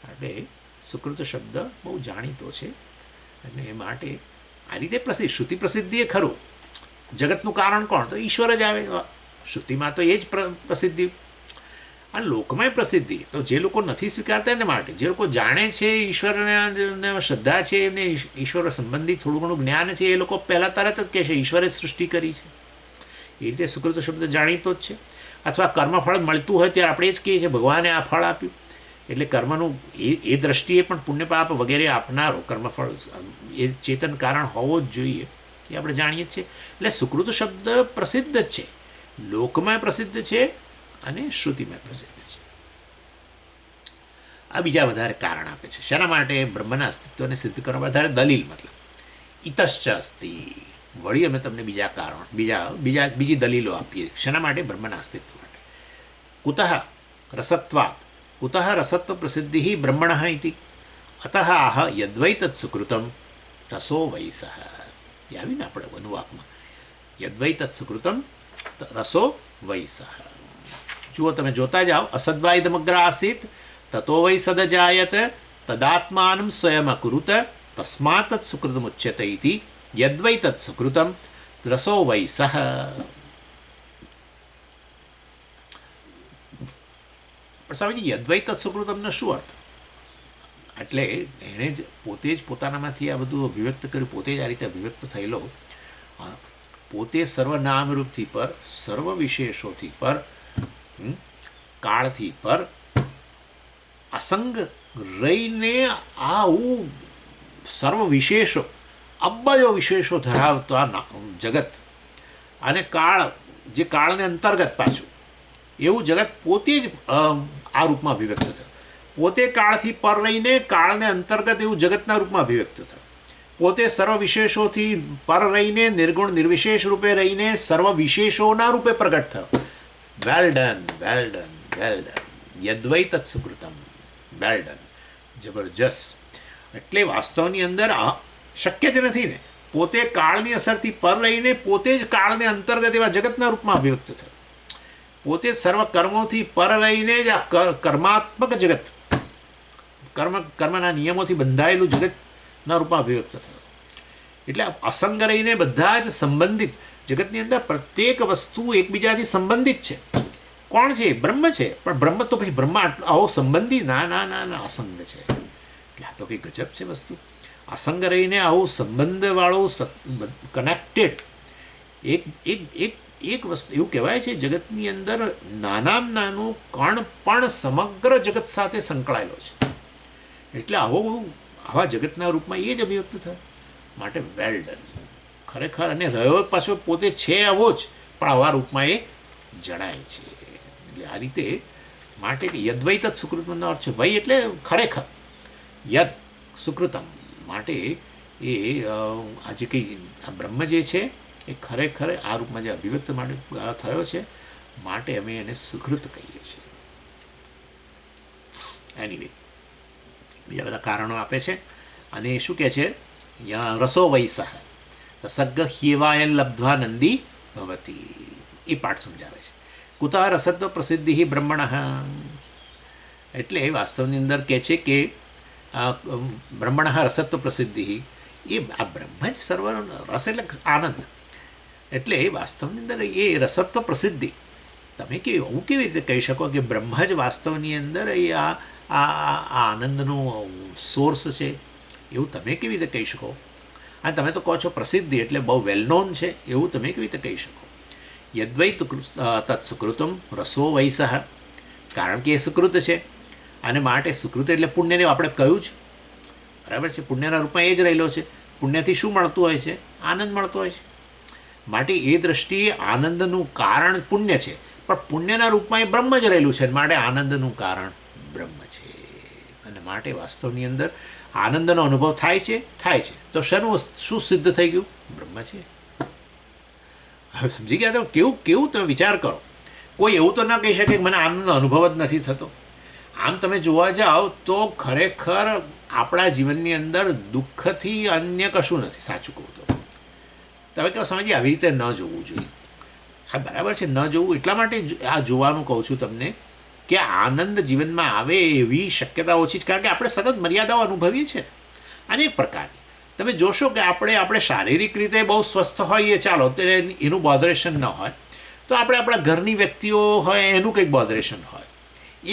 Speaker 1: એટલે સુકૃત શબ્દ બહુ જાણીતો છે, અને એ માટે આ રીતે શ્રુતિ પ્રસિદ્ધિ એ ખરું. જગતનું કારણ કોણ? તો ઈશ્વર જ આવે. શ્રુતિમાં તો એ જ પ્રસિદ્ધિ આ લોકમાં પ્રસિદ્ધિ તો જે લોકો નથી સ્વીકારતા એને માટે, જે લોકો જાણે છે ઈશ્વરને શ્રદ્ધા છે, એમને ઈશ્વર સંબંધી થોડું ઘણું જ્ઞાન છે, એ લોકો પહેલાં તરત જ કહે છે ઈશ્વરે સૃષ્ટિ કરી છે. એ રીતે સુકૃત શબ્દ જાણીતો જ છે. અથવા કર્મફળ મળતું હોય ત્યારે આપણે જ કહીએ છીએ ભગવાને આ ફળ આપ્યું, એટલે કર્મનું એ દ્રષ્ટિએ પણ પુણ્ય પાપ વગેરે આપનારો કર્મફળ એ ચેતન કારણ હોવો જ જોઈએ, એ આપણે જાણીએ જ છીએ. એટલે સુકૃત શબ્દ પ્રસિદ્ધ જ છે, લોકમાં પ્રસિદ્ધ છે અને શ્રુતિમાં પ્રસિદ્ધ છે. આ બીજા વધારે કારણ આપે છે શેના માટે? બ્રહ્મના અસ્તિત્વને સિદ્ધ કરવા વધારે દલીલ, મતલબ ઇતશ્ચ અસ્તિ. વળી અમે તમને બીજા કારણ બીજી દલીલો આપીએ શેના માટે? બ્રહ્મના અસ્તિત્વ માટે. કુતઃ રસત્વાत्, કુતઃ રસત્વ પ્રસિદ્ધિ બ્રહ્મણ ઇતિ અતઃ આહ યદ્વૈ તત્સુકૃતમ રસો વૈસઃ. એ આવીને આપણે અનુવાકમાં યદ્વૈ તત્સુકૃતમ રસો વૈસઃ. જુઓ, તમે જોતા જાઓ. અસદ્વાઇદમગ્ર આસીત તતો વૈ સદજાયત તદાત્માનમ સ્વયં અકુરુત તસ્માત તત્સુકૃતમુચ્યતે ઇતિ યદ્વૈ તત્સુકૃતમ રસો વૈસઃ. પણ સ્વામીજી, યદ્વૈ તત્સુકૃતમનો શું અર્થ? એટલે એણે જ પોતે જ પોતાનામાંથી આ બધું અભિવ્યક્ત કર્યું, પોતે જ આ રીતે અભિવ્યક્ત થયેલો, પોતે સર્વનામરૂપથી પર, સર્વ વિશેષોથી પર, કાળથી પર અસંગ રહીને આવું સર્વ વિશેષો, અબ્બયો વિશેષો ધરાવતો આ જગત અને કાળ, જે કાળને અંતર્ગત પાછું એવું જગત પોતે જ આ રૂપમાં અભિવ્યક્ત થયું. પોતે કાળથી પર રહીને કાળને અંતર્ગત એવું જગતના રૂપમાં અભિવ્યક્ત થયું. પોતે સર્વ વિશેષોથી પર રહીને નિર્ગુણ નિર્વિશેષ રૂપે રહીને સર્વ વિશેષોના રૂપે પ્રગટ થયો. Well done, well done, well done. યદ્વૈ તત્સુકૃતમ, વેલ ડન, જબરજસ્ત. એટલે વાસ્તવની અંદર શક્ય જ નથી ને, પોતે કાળની અસરથી પર રહીને પોતે જ કાળને અંતર્ગત એવા જગતના રૂપમાં અભિવ્યક્ત થયો. પોતે સર્વ કર્મોથી પર રહીને જ આ કર્માત્મક જગત, કર્મના નિયમોથી બંધાયેલું જગતના રૂપમાં અભિવ્યક્ત થયો. એટલે અસંગ રહીને બધા જ સંબંધિત, જગતની અંદર પ્રત્યેક વસ્તુ એકબીજાથી સંબંધિત છે. કોણ છે? બ્રહ્મ છે. પણ બ્રહ્મ તો પછી બ્રહ્મ આવો સંબંધી? ના ના ના ના, અસંગ છે. એટલે આ તો કંઈ ગજબ છે વસ્તુ. અસંગ રહીને આવું સંબંધવાળું કનેક્ટેડ એક વસ્તુ, એવું કહેવાય છે જગતની અંદર નાનામાં નાનું કણ પણ સમગ્ર જગત સાથે સંકળાયેલો છે. એટલે આવા જગતના રૂપમાં એ જ અભિવ્યક્ત થાય. માટે વેલ ડન, ખરેખર. અને રહ્યો પાછો પોતે છે આવો જ, પણ આવા રૂપમાં એ જણાય છે. એટલે આ રીતે માટે યદ્વૈ તત્ સુકૃતમનો અર્થ છે વૈ એટલે ખરેખર, યદ સુકૃતમ માટે એ આજે કંઈ આ બ્રહ્મ જે છે એ ખરેખર આ રૂપમાં જે અભિવ્યક્ત માટે થયો છે, માટે અમે એને સુકૃત કહીએ છીએ. એનીવે, બીજા બધા કારણો આપે છે. અને શું કહે છે? રસો વૈસઃ રસગ્ગ હ્યેવાયન લબ્ધ્વા નંદી ભવતી. એ પાઠ સમજાવે છે. કુતઃ રસત્વ પ્રસિદ્ધિ બ્રહ્મણ. એટલે વાસ્તવની અંદર કહે છે કે બ્રહ્મણ રસત્વ પ્રસિદ્ધિ, એ આ બ્રહ્મ જ સર્વ રસ એટલે આનંદ. એટલે વાસ્તવની અંદર એ રસત્વ પ્રસિદ્ધિ તમે એવું કેવી રીતે કહી શકો કે બ્રહ્મ જ વાસ્તવની અંદર એ આ આનંદનો સોર્સ છે? એવું તમે કેવી રીતે કહી શકો? અને તમે તો કહો છો પ્રસિદ્ધિ એટલે બહુ વેલ નોન છે, એવું તમે કેવી રીતે કહી શકો? યદ્વૈ તત્સુકૃતમ રસો વૈસઃ, કારણ કે એ સુકૃત છે. અને માટે સુકૃત એટલે પુણ્યને આપણે કહ્યું જ, બરાબર છે. પુણ્યના રૂપમાં એ જ રહેલો છે. પુણ્યથી શું મળતું હોય છે? આનંદ મળતો હોય છે. માટે એ દૃષ્ટિએ આનંદનું કારણ પુણ્ય છે, પણ પુણ્યના રૂપમાં એ બ્રહ્મ જ રહેલું છે. માટે આનંદનું કારણ બ્રહ્મ છે. અને માટે વાસ્તવની અંદર આનંદનો અનુભવ થાય છે. તો શું સિદ્ધ થઈ ગયું? બ્રહ્મ છે. હવે સમજી ગયા? તો કેવું તમે વિચાર કરો. કોઈ એવું તો ના કહી શકે કે મને આનંદનો અનુભવ જ નથી થતો. આમ તમે જોવા જાઓ તો ખરેખર આપણા જીવનની અંદર દુઃખથી અન્ય કશું નથી. સાચું કહું તો તમે કહો સમજી આવી રીતે ન જોવું જોઈએ. હા, બરાબર છે, ન જોવું. એટલા માટે આ જોવાનું કહું છું તમને કે આનંદ જીવનમાં આવે એવી શક્યતા ઓછી છે, કારણ કે આપણે સતત મર્યાદાઓ અનુભવીએ છીએ. અનેક પ્રકારની તમે જોશો કે આપણે શારીરિક રીતે બહુ સ્વસ્થ હોઈએ, ચાલો તો એનું બોધરેશન ન હોય, તો આપણે આપણા ઘરની વ્યક્તિઓ હોય એનું કંઈક બોધરેશન હોય.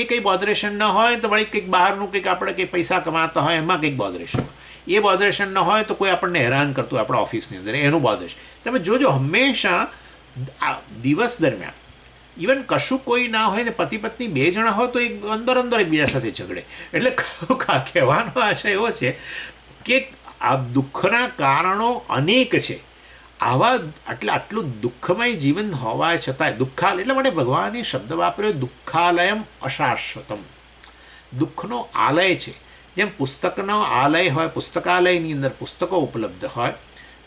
Speaker 1: એ કંઈ બોધરેશન ન હોય તો વળી કંઈક બહારનું કંઈક આપણે કંઈક પૈસા કમાતા હોય એમાં કંઈક બોધરેશન હોય. એ બોધરેશન ન હોય તો કોઈ આપણને હેરાન કરતું હોય આપણા ઓફિસની અંદર એનું બોધરેશન. તમે જોજો હંમેશા દિવસ દરમિયાન ઇવન કશું કોઈ ના હોય ને પતિ પત્ની 2 જણા હોય તો એક અંદર એકબીજા સાથે ઝઘડે. એટલે કહેવાનો આશય એવો છે કે આ દુઃખના કારણો અનેક છે. આટલું દુઃખમય જીવન હોવા છતાંય દુઃખાલય એટલે માટે ભગવાને શબ્દ વાપર્યો દુઃખાલયમ અશાશ્વતમ. દુઃખનો આલય છે. જેમ પુસ્તકનો આલય હોય, પુસ્તકાલયની અંદર પુસ્તકો ઉપલબ્ધ હોય,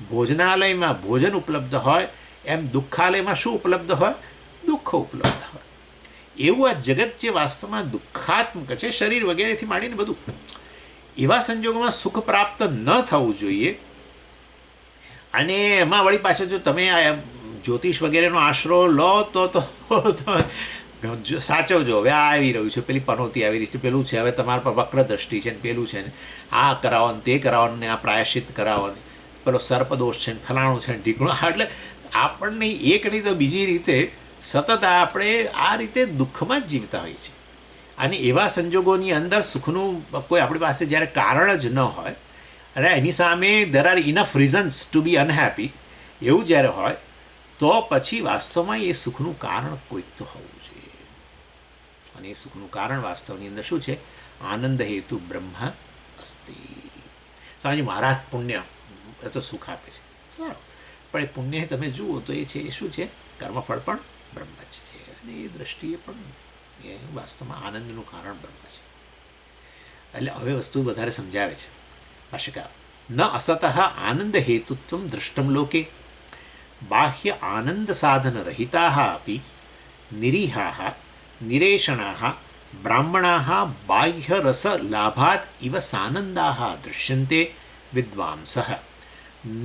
Speaker 1: ભોજનાલયમાં ભોજન ઉપલબ્ધ હોય, એમ દુઃખાલયમાં શું ઉપલબ્ધ હોય? દુઃખ ઉપલબ્ધ હોય. એવું આ જગત જે વાસ્તવમાં દુઃખાત્મક છે, શરીર વગેરેથી માંડીને બધું, એવા સંજોગોમાં સુખ પ્રાપ્ત ન થવું જોઈએ. અને એમાં વળી પાછળ જો તમે આ જ્યોતિષ વગેરેનો આશરો લો તો સાચવજો. હવે આ આવી રહ્યું છે, પેલી પનોતી આવી રહી છે, પેલું છે, હવે તમારા પર વક્ર દ્રષ્ટિ છે ને પેલું છે ને આ કરાવો ને તે કરાવો ને આ પ્રાયશ્ચિત કરાવો ને પેલો સર્પદોષ છે ને ફલાણું છે ને ઢીકણું. એટલે આપણને એક નહીં તો બીજી રીતે સતત આપણે આ રીતે દુઃખમાં જ જીવતા હોઈએ છીએ. અને એવા સંજોગોની અંદર સુખનું કોઈ આપણી પાસે જ્યારે કારણ જ ન હોય અને એની સામે there are enough reasons to be unhappy, એવું જ્યારે હોય તો પછી વાસ્તવમાં એ સુખનું કારણ કોઈક તો હોવું જોઈએ. અને એ સુખનું કારણ વાસ્તવની અંદર શું છે? આનંદ હેતુ બ્રહ્મ અસ્તિ. સ્વામીજી મહારાજ પુણ્ય એ તો સુખ આપે છે, સારું, પણ એ પુણ્ય તમે જુઓ તો એ છે એ શું છે? કર્મફળ પણ બ્રહ્મ જ છે. અને એ દ્રષ્ટિએ પણ એ વાસ્તવમાં આનંદનું કારણ બ્રહ્મ છે. એટલે હવે વસ્તુ વધારે સમજાવે છે ભાષ્યકાર. ન અસતઃ આનંદ હેતુત્વમ દૃષ્ટમ લોકે બાહ્ય આનંદ સાધન રહિતાઃ અપી નિરીહાઃ નિરેષણાઃ બ્રાહ્મણાઃ બાહ્ય રસ લાભાત ઇવ સાનંદાઃ દૃશ્યન્તે વિદ્વાંસઃ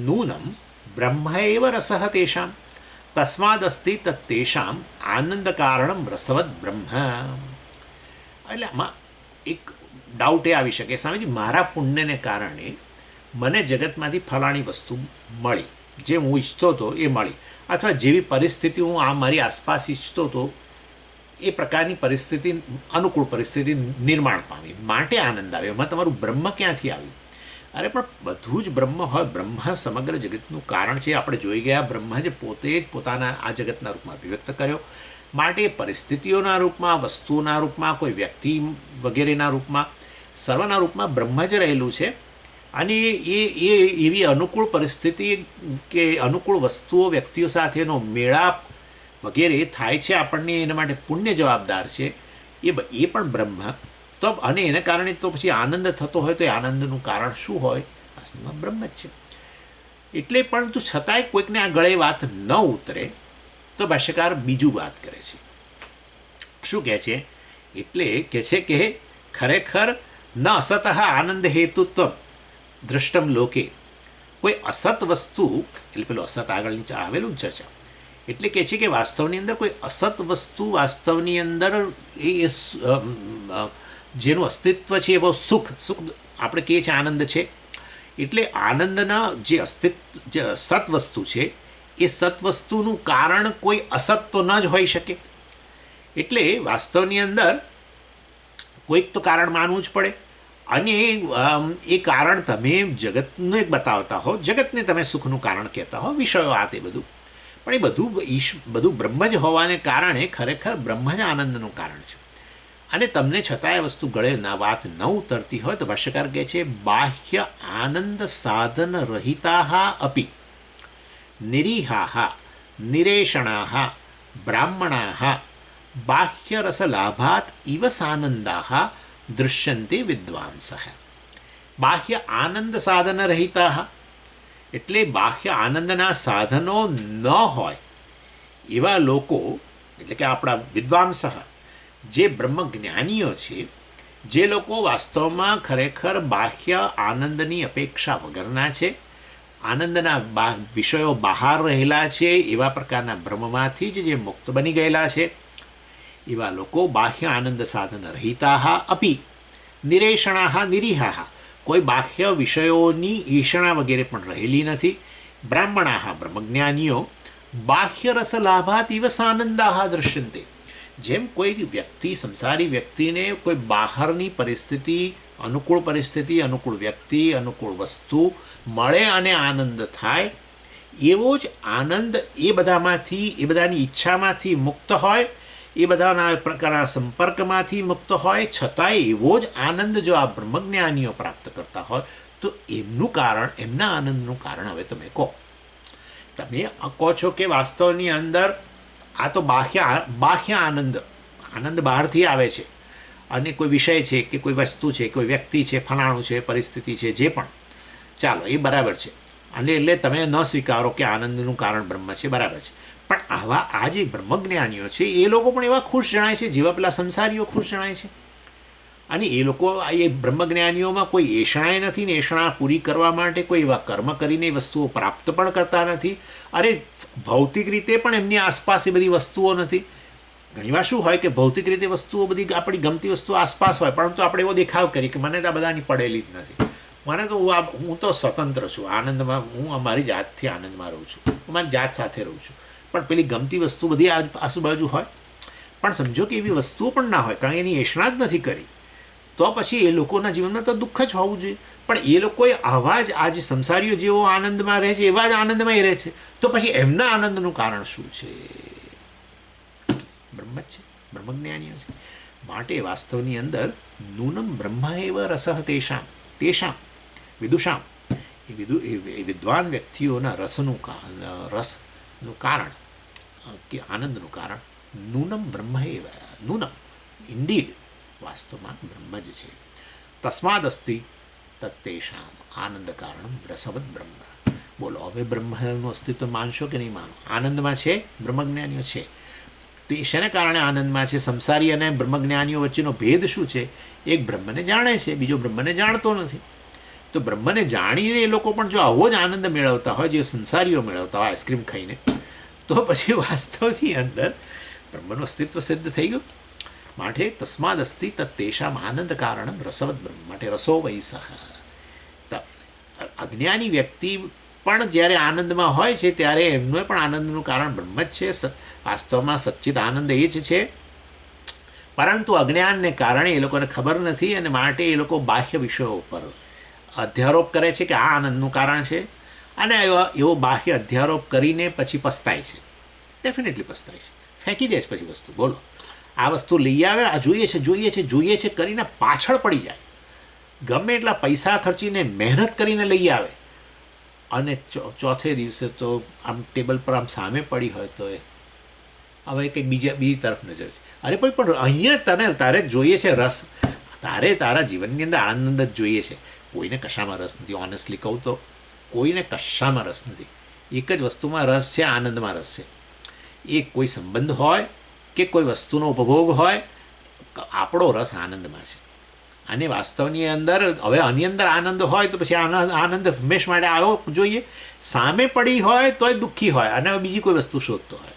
Speaker 1: નૂનમ બ્રહ્મ એવ રસઃ તેષાં તસ્માદસ્તિ તત્તેષાં આનંદકારણમ રસવદ બ્રહ્મ. એટલે આમાં એક ડાઉટ એ આવી શકે, સ્વામીજી મારા પુણ્યને કારણે મને જગતમાંથી ફલાણી વસ્તુ મળી, જે હું ઈચ્છતો હતો એ મળી, અથવા જેવી પરિસ્થિતિ હું આ મારી આસપાસ ઈચ્છતો હતો એ પ્રકારની પરિસ્થિતિ, અનુકૂળ પરિસ્થિતિ નિર્માણ પામી, માટે આનંદ આવ્યો. એમાં તમારું બ્રહ્મ ક્યાંથી આવ્યું? અરે પણ બધું જ બ્રહ્મ હોય. બ્રહ્મ સમગ્ર જગતનું કારણ છે. આપણે જોઈ ગયા બ્રહ્મ જે પોતે જ પોતાના આ જગતના રૂપમાં અભિવ્યક્ત કર્યો, માટે પરિસ્થિતિઓના રૂપમાં, વસ્તુઓના રૂપમાં, કોઈ વ્યક્તિ વગેરેના રૂપમાં, સર્વના રૂપમાં બ્રહ્મ જ રહેલું છે. અને એ એવી અનુકૂળ પરિસ્થિતિ કે અનુકૂળ વસ્તુઓ, વ્યક્તિઓ સાથેનો મેળાપ વગેરે થાય છે આપણને, એના માટે પુણ્ય જવાબદાર છે. એ પણ બ્રહ્મ તો, અને એને કારણે તો પછી આનંદ થતો હોય તો એ આનંદનું કારણ શું હોય? વાસ્તવમાં બ્રહ્મ જ છે. એટલે પરંતુ છતાંય કોઈકને આ ગળે વાત ન ઉતરે તો ભાષ્યકાર બીજું વાત કરે છે. શું કહે છે? એટલે કહે છે કે ખરેખર ન અસતઃ આનંદ હેતુત્વ દૃષ્ટમ લોકે. કોઈ અસત વસ્તુ, એટલે પેલું અસત આગળની આવેલું ચર્ચા, એટલે કહે છે કે વાસ્તવની અંદર કોઈ અસત વસ્તુ વાસ્તવની અંદર એ જેનું અસ્તિત્વ છે એવો સુખ આપણે કહીએ છીએ આનંદ છે. એટલે આનંદના જે અસ્તિત્વ, જે સત વસ્તુ છે એ સત્વસ્તુનું કારણ કોઈ અસત તો ન જ હોઈ શકે. એટલે વાસ્તવની અંદર કોઈક તો કારણ માનવું જ પડે. અને એ કારણ તમે જગતનું એક બતાવતા હો, જગતને તમે સુખનું કારણ કહેતા હો, વિષયો આ તે બધું, પણ એ બધું બ્રહ્મ જ હોવાને કારણે ખરેખર બ્રહ્મ જ આનંદનું કારણ છે. અને તમને છતાં એ વસ્તુ ગળે વાત ન ઉતરતી હોય તો ભાષ્યકાર કહે છે બાહ્ય આનંદ સાધન રહિતાઃ અપી નિરીહાઃ નિરેષણાઃ બ્રાહ્મણાઃ બાહ્ય રસ લાભાત ઇવ સાનંદાઃ દૃશ્યન્તે વિદ્વાંસઃ. બાહ્ય આનંદ સાધન રહિતાઃ એટલે બાહ્ય આનંદના સાધનો ન હોય એવા લોકો, એટલે કે આપણા વિદ્વાંસઃ, જે બ્રહ્મજ્ઞાનીઓ છે, જે લોકો વાસ્તવમાં ખરેખર બાહ્ય આનંદની અપેક્ષા વગરના છે, આનંદના વિષયો બહાર રહેલા છે, એવા પ્રકારના બ્રહ્મમાંથી જ જે મુક્ત બની ગયેલા છે, એવા લોકો બાહ્ય આનંદ સાધન રહિતાઃ અપી નિરેષણાઃ નિરીહાઃ, કોઈ બાહ્ય વિષયોની ઈષણા વગેરે પણ રહેલી નથી. બ્રાહ્મણાઃ બ્રહ્મજ્ઞાનીઓ બાહ્ય રસ લાભાત ઇવ સાનંદાઃ દૃશ્યન્તે, જેમ કોઈ વ્યક્તિ સંસારી વ્યક્તિને કોઈ બહારની પરિસ્થિતિ, અનુકૂળ વ્યક્તિ, અનુકૂળ વસ્તુ મળે અને આનંદ થાય, એવો જ આનંદ એ બધામાંથી, એ બધાની ઈચ્છામાંથી મુક્ત હોય, એ બધાના પ્રકારના સંપર્કમાંથી મુક્ત હોય, છતાંય એવો જ આનંદ જો આ બ્રહ્મજ્ઞાનીઓ પ્રાપ્ત કરતા હોય તો એમનું કારણ, એમના આનંદનું કારણ હવે તમે કહો. તમે કહો છો કે વાસ્તવની અંદર આ તો બાહ્ય આનંદ બહારથી આવે છે, અને કોઈ વિષય છે કે કોઈ વસ્તુ છે, કોઈ વ્યક્તિ છે, ફલાણું છે, પરિસ્થિતિ છે, જે પણ, ચાલો એ બરાબર છે, અને એટલે તમે ન સ્વીકારો કે આનંદનું કારણ બ્રહ્મ છે, બરાબર છે. પણ આ જે બ્રહ્મજ્ઞાનીઓ છે એ લોકો પણ એવા ખુશ જણાય છે જેવા પેલા સંસારીઓ ખુશ જણાય છે. અને એ લોકો, એ બ્રહ્મજ્ઞાનીઓમાં કોઈ એષણાએ નથી ને એષણા પૂરી કરવા માટે કોઈ એવા કર્મ કરીને એ વસ્તુઓ પ્રાપ્ત પણ કરતા નથી. અરે ભૌતિક રીતે પણ એમની આસપાસ એ બધી વસ્તુઓ નથી. ઘણીવાર શું હોય કે ભૌતિક રીતે વસ્તુઓ બધી આપણી ગમતી વસ્તુઓ આસપાસ હોય, પરંતુ આપણે એવો દેખાવ કરીએ કે મને તો આ બધાની પડેલી જ નથી, મને તો હું તો સ્વતંત્ર છું, આનંદમાં, હું અમારી જાતથી આનંદમાં રહું છું, હું મારી જાત સાથે રહું છું. પણ પેલી ગમતી વસ્તુ બધી આજુબાજુ હોય. પણ સમજો કે એવી વસ્તુઓ પણ ના હોય, કારણ કે એની એષણા જ નથી કરી, તો પછી એ લોકોના જીવનમાં તો દુઃખ જ હોવું જોઈએ. પણ એ લોકોએ આવા જ આ જે સંસારીઓ જેવો આનંદમાં રહે છે એવા જ આનંદમાં રહે છે, તો પછી એમના આનંદનું કારણ શું છે? બ્રહ્મ જ છે, બ્રહ્મજ્ઞાનીઓ છે. માટે વાસ્તવની અંદર નૂનમ બ્રહ્મ એવ રસઃ તેષામ વિદુષામ, એ વિદ્વાન વ્યક્તિઓના રસનું કારણ કે આનંદનું કારણ નૂનમ બ્રહ્મ એવ, નૂનમ ઇન્ડીડ, વાસ્તવમાં બ્રહ્મ જ છે. તસ્માદ અસ્તિ તત્તેષામ આનંદ કારણ રસવદ બ્રહ્મ. બોલો, હવે બ્રહ્મનું અસ્તિત્વ માનશો કે નહીં માનો? આનંદમાં છે, બ્રહ્મજ્ઞાનીઓ છે. તો એ શેને કારણે આનંદમાં છે? સંસારી અને બ્રહ્મજ્ઞાનીઓ વચ્ચેનો ભેદ શું છે? એક બ્રહ્મને જાણે છે, બીજો બ્રહ્મને જાણતો નથી. તો બ્રહ્મને જાણીને એ લોકો પણ જો આવો જ આનંદ મેળવતા હોય જે સંસારીઓ મેળવતા હોય આઈસ્ક્રીમ ખાઈને, તો પછી વાસ્તવની અંદર બ્રહ્મનું અસ્તિત્વ સિદ્ધ થઈ ગયું. માટે તસ્માદ અસ્તિ તત્તેષામ આનંદ કારણમ રસવદ બ્રહ્મ. માટે રસો વૈસહ. અજ્ઞાની વ્યક્તિ પણ જ્યારે આનંદમાં હોય છે ત્યારે એમનું પણ આનંદનું કારણ બ્રહ્મ જ છે. વાસ્તવમાં સચ્ચિત આનંદ એ જ છે, પરંતુ અજ્ઞાનને કારણે એ લોકોને ખબર નથી, અને માટે એ લોકો બાહ્ય વિષયો ઉપર અધ્યારોપ કરે છે કે આ આનંદનું કારણ છે, અને એવો બાહ્ય અધ્યારોપ કરીને પછી પસ્તાય છે. ડેફિનેટલી પસ્તાય છે, ફેંકી દે છે પછી વસ્તુ. બોલો, આ વસ્તુ લઈ આવે, આ જોઈએ છે કરીને પાછળ પડી જાય, ગમે એટલા પૈસા ખર્ચીને મહેનત કરીને લઈ આવે, અને ચોથે દિવસે તો આમ ટેબલ પર આમ સામે પડી હોય તો હવે કંઈક બીજી તરફ નજર છે. અરે પણ અહીંયા તારે જોઈએ છે રસ, તારા જીવનની અંદર આનંદ જ જોઈએ છે. કોઈને કશામાં રસ નથી, ઓનેસ્ટલી કહું તો કોઈને કશામાં રસ નથી. એક જ વસ્તુમાં રસ છે, આનંદમાં રસ છે. એ કોઈ સંબંધ હોય કે કોઈ વસ્તુનો ઉપભોગ હોય, આપણો રસ આનંદમાં છે. અને વાસ્તવની અંદર હવે આની અંદર આનંદ હોય તો પછી આનંદ હંમેશ માટે આવ્યો જોઈએ. સામે પડી હોય તોય દુઃખી હોય, અને બીજી કોઈ વસ્તુ શોધતો હોય.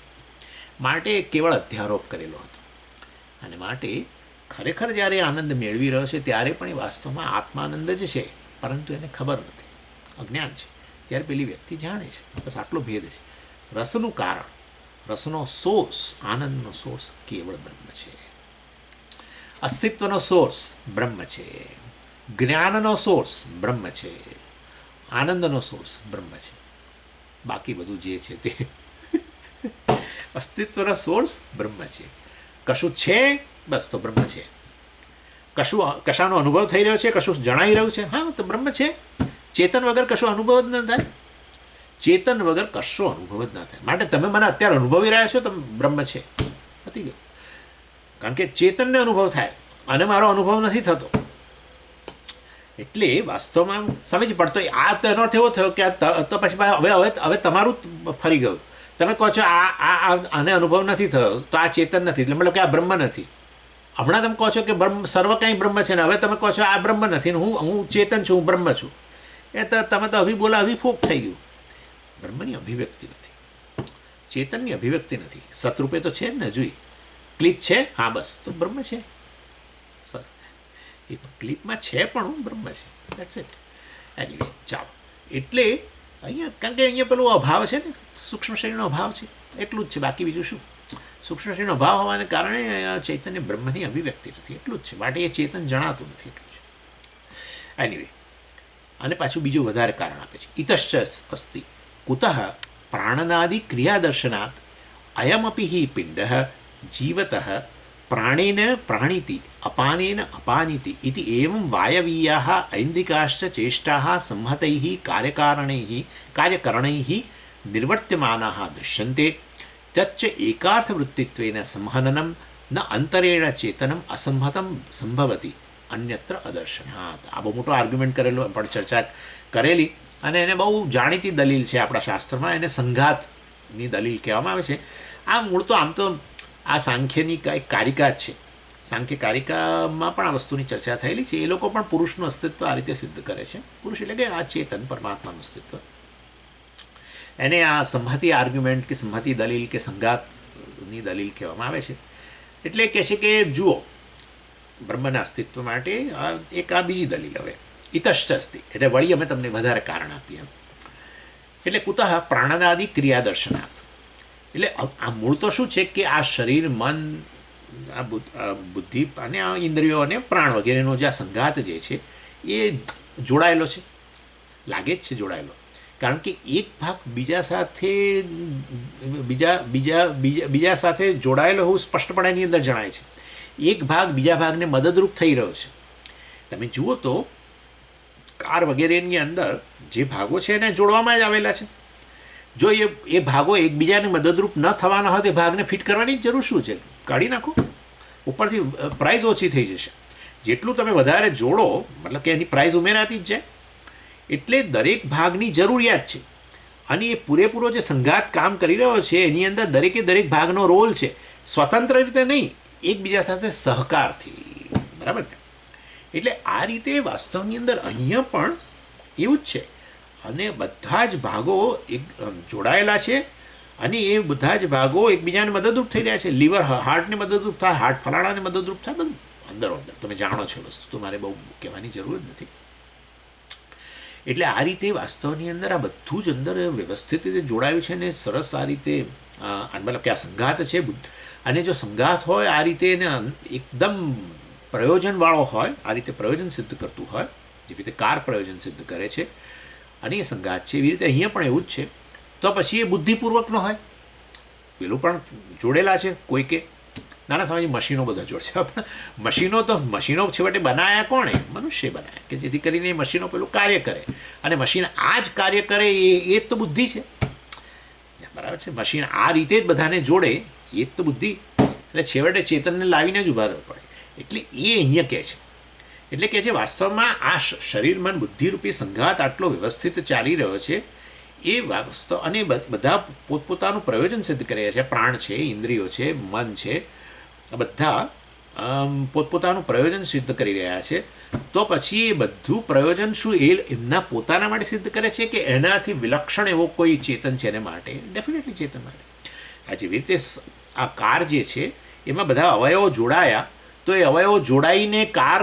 Speaker 1: માટે કેવળ અધ્યારોપ કરેલો હતો. અને માટે ખરેખર જ્યારે આનંદ મેળવી રહ્યો છે ત્યારે પણ એ વાસ્તવમાં આત્માનંદ જ છે, પરંતુ એને ખબર નથી, અજ્ઞાન છે. જ્યારે પેલી વ્યક્તિ જાણે છે, બસ આટલો ભેદ છે. રસનું કારણ, રસનો સોર્સ, આનંદનો સોર્સ કેવળ બ્રહ્મ છે. અસ્તિત્વનો સોર્સ બ્રહ્મ છે, જ્ઞાનનો સોર્સ બ્રહ્મ છે, આનંદનો સોર્સ બ્રહ્મ છે. બાકી બધું જે છે તે અસ્તિત્વનો સોર્સ બ્રહ્મ છે. કશું છે બસ તો બ્રહ્મ છે. કશાનો અનુભવ થઈ રહ્યો છે, કશું જણાઈ રહ્યું છે, હા તો બ્રહ્મ છે. ચેતન વગર કશો અનુભવ જ ન થાય. ચેતન વગર કશો અનુભવ જ ના થાય. માટે તમે મને અત્યારે અનુભવી રહ્યા છો, તમે બ્રહ્મ છે, પતી ગયો. કારણ કે ચેતનને અનુભવ થાય અને મારો અનુભવ નથી થતો. એટલે વાસ્તવમાં સમજ પડતો આ તો એનો એવો થયો કે તો પછી હવે તમારું ફરી ગયું. તમે કહો છો આને અનુભવ નથી થયો તો આ ચેતન નથી, એટલે મતલબ કે આ બ્રહ્મ નથી. હમણાં તમે કહો છો કે સર્વ કંઈ બ્રહ્મ છે, ને હવે તમે કહો છો આ બ્રહ્મ નથી ને હું ચેતન છું, હું બ્રહ્મ છું. એ તો તમે તો અભિફોક થઈ ગયું. બ્રહ્મની અભિવ્યક્તિ નથી, ચેતનની અભિવ્યક્તિ નથી. સતરૂપે તો છે ને, જોઈ ક્લિપ છે, હા બસ તો બ્રહ્મ છે. સર એ ક્લિપમાં છે પણ હું બ્રહ્મ છે, દેટ્સ ઇટ. એનીવે ચાલો. એટલે અહીંયા કારણ કે અહીંયા પેલો અભાવ છે ને, સૂક્ષ્મ શરીરનો અભાવ છે, એટલું જ છે, બાકી બીજું શું. સૂક્ષ્મ શરીરનો અભાવ હોવાને કારણે ચૈતન્ય બ્રહ્મની અભિવ્યક્તિ નથી, એટલું જ છે. માટે એ ચેતન જણાતું નથી, એટલું છે. એનીવે, અને પાછું બીજું વધારે કારણ આપે છે. ઇતશ્ચ અસ્તિ કુતઃ પ્રાણનાદિ ક્રિયાદર્શનાत् અયમપી હિ પિંડ જીવતઃ પ્રાણેન પ્રાણીતિ અપાનેન અપાનિતિ ઇતિ એવં વાયવીયાः ઐન્દ્રિકાશ્ચ ચેષ્ટાः સંહતૈः કાર્યકરણૈः નિર્વર્ત્યમાનાः દૃશ્યन्ते તચ્ચ એકાર્થવૃત્તિત્વેન સંહનનમ ન અંતરેણ ચેતનમ અસંહતમ સંભવતી અન્યત્ર અદર્શનાत्. આ બહુ મોટો આર્ગ્યુમેન્ટ કરેલો પણ ચર્ચા કરેલી, અને એને બહુ જાણીતી દલીલ છે આપણા શાસ્ત્રમાં. એને સંઘાતની દલીલ કહેવામાં આવે છે. આ મૂળ તો આમ તો આ સાંખ્યની એક કારિકા જ છે. સાંખ્ય કારિકામાં પણ આ વસ્તુની ચર્ચા થયેલી છે. એ લોકો પણ પુરુષનું અસ્તિત્વ આ રીતે સિદ્ધ કરે છે. પુરુષ એટલે કે આ ચેતન પરમાત્માનું અસ્તિત્વ. એને આ સંહતિ આર્ગ્યુમેન્ટ કે સંહતિ દલીલ કે સંઘાતની દલીલ કહેવામાં આવે છે. એટલે કહે છે કે જુઓ, બ્રહ્મના અસ્તિત્વ માટે એક આ બીજી દલીલ. હવે ઇતશ્ચ અસ્તિ એટલે વળી અમે તમને વધારે કારણ આપીએ. એટલે કુતઃ પ્રાણનાદિ ક્રિયાદર્શનાથ. એટલે આ મૂળ તો શું છે કે આ શરીર, મન, આ બુદ્ધિ અને આ ઇન્દ્રિયો અને પ્રાણ વગેરેનો જે આ સંઘાત જે છે એ જોડાયેલો છે, લાગે જ છે જોડાયેલો. કારણ કે એક ભાગ બીજા સાથે જોડાયેલો હોવું સ્પષ્ટપણે એની અંદર જણાય છે. એક ભાગ બીજા ભાગને મદદરૂપ થઈ રહ્યો છે. તમે જુઓ તો કાર વગેરેની અંદર જે ભાગો છે એને જોડવામાં જ આવેલા છે. જો એ ભાગો એકબીજાને મદદરૂપ ન થવાના હોય તો એ ભાગને ફિટ કરવાની જરૂર શું છે? કાઢી નાખો, ઉપરથી પ્રાઇસ ઓછી થઈ જશે. જેટલું તમે વધારે જોડો, મતલબ કે એની પ્રાઇસ ઉમેરાતી જ જાય. એટલે દરેક ભાગની જરૂરિયાત છે, અને એ પૂરેપૂરો જે સંઘાત કામ કરી રહ્યો છે એની અંદર દરેકે દરેક ભાગનો રોલ છે, સ્વતંત્ર રીતે નહીં, એકબીજા સાથે સહકારથી. બરાબર ને? એટલે આ રીતે વાસ્તવની અંદર અહીંયા પણ એવું જ છે. અને બધા જ ભાગો એક જોડાયેલા છે, અને એ બધા જ ભાગો એકબીજાને મદદરૂપ થઈ રહ્યા છે. લીવર હાર્ટને મદદરૂપ થાય, હાર્ટ ફલાણાને મદદરૂપ થાય, બધું અંદરો અંદર તમે જાણો છો વસ્તુ, તો મારે બહુ કહેવાની જરૂર જ નથી. એટલે આ રીતે વાસ્તવની અંદર આ બધું જ અંદર વ્યવસ્થિત રીતે જોડાયું છે, ને સરસ આ રીતે મતલબ કે આ સંઘાત છે. અને જો સંઘાત હોય આ રીતે એને એકદમ પ્રયોજનવાળો હોય, આ રીતે પ્રયોજન સિદ્ધ કરતું હોય, જેવી રીતે કાર પ્રયોજન સિદ્ધ કરે છે, અને એ સંઘાત છે, એવી રીતે અહીંયા પણ એવું જ છે. તો પછી એ બુદ્ધિપૂર્વકનો હોય. પેલું પણ જોડેલા છે કોઈ કે નાના સમયની મશીનો બધા જોડે છે. મશીનો છેવટે બનાવ્યા કોણે? મનુષ્ય બનાવ્યા, કે જેથી કરીને એ મશીનો પેલું કાર્ય કરે, અને મશીન આ જ કાર્ય કરે એ જ તો બુદ્ધિ છે. બરાબર છે? મશીન આ રીતે જ બધાને જોડે એ જ તો બુદ્ધિ. એટલે છેવટે ચેતનને લાવીને જ ઉભા રહેવું પડે. એટલે એ અહીંયા કહે છે. એટલે કે જે વાસ્તવમાં આ શરીર, મન, બુદ્ધિરૂપી સંઘાત આટલો વ્યવસ્થિત ચાલી રહ્યો છે, એ વાસ્તવ અને બધા પોતપોતાનું પ્રયોજન સિદ્ધ કરી રહ્યા છે. પ્રાણ છે, ઇન્દ્રિયો છે, મન છે, બધા પોતપોતાનું પ્રયોજન સિદ્ધ કરી રહ્યા છે. તો પછી એ બધું પ્રયોજન શું એ એમના પોતાના માટે સિદ્ધ કરે છે, કે એનાથી વિલક્ષણ એવો કોઈ ચેતન છે એને માટે? ડેફિનેટલી ચેતન માટે. આ જેવી રીતે આ કાર જે છે એમાં બધા અવયવો જોડાયા, તો એ અવયવો જોડાઈને કાર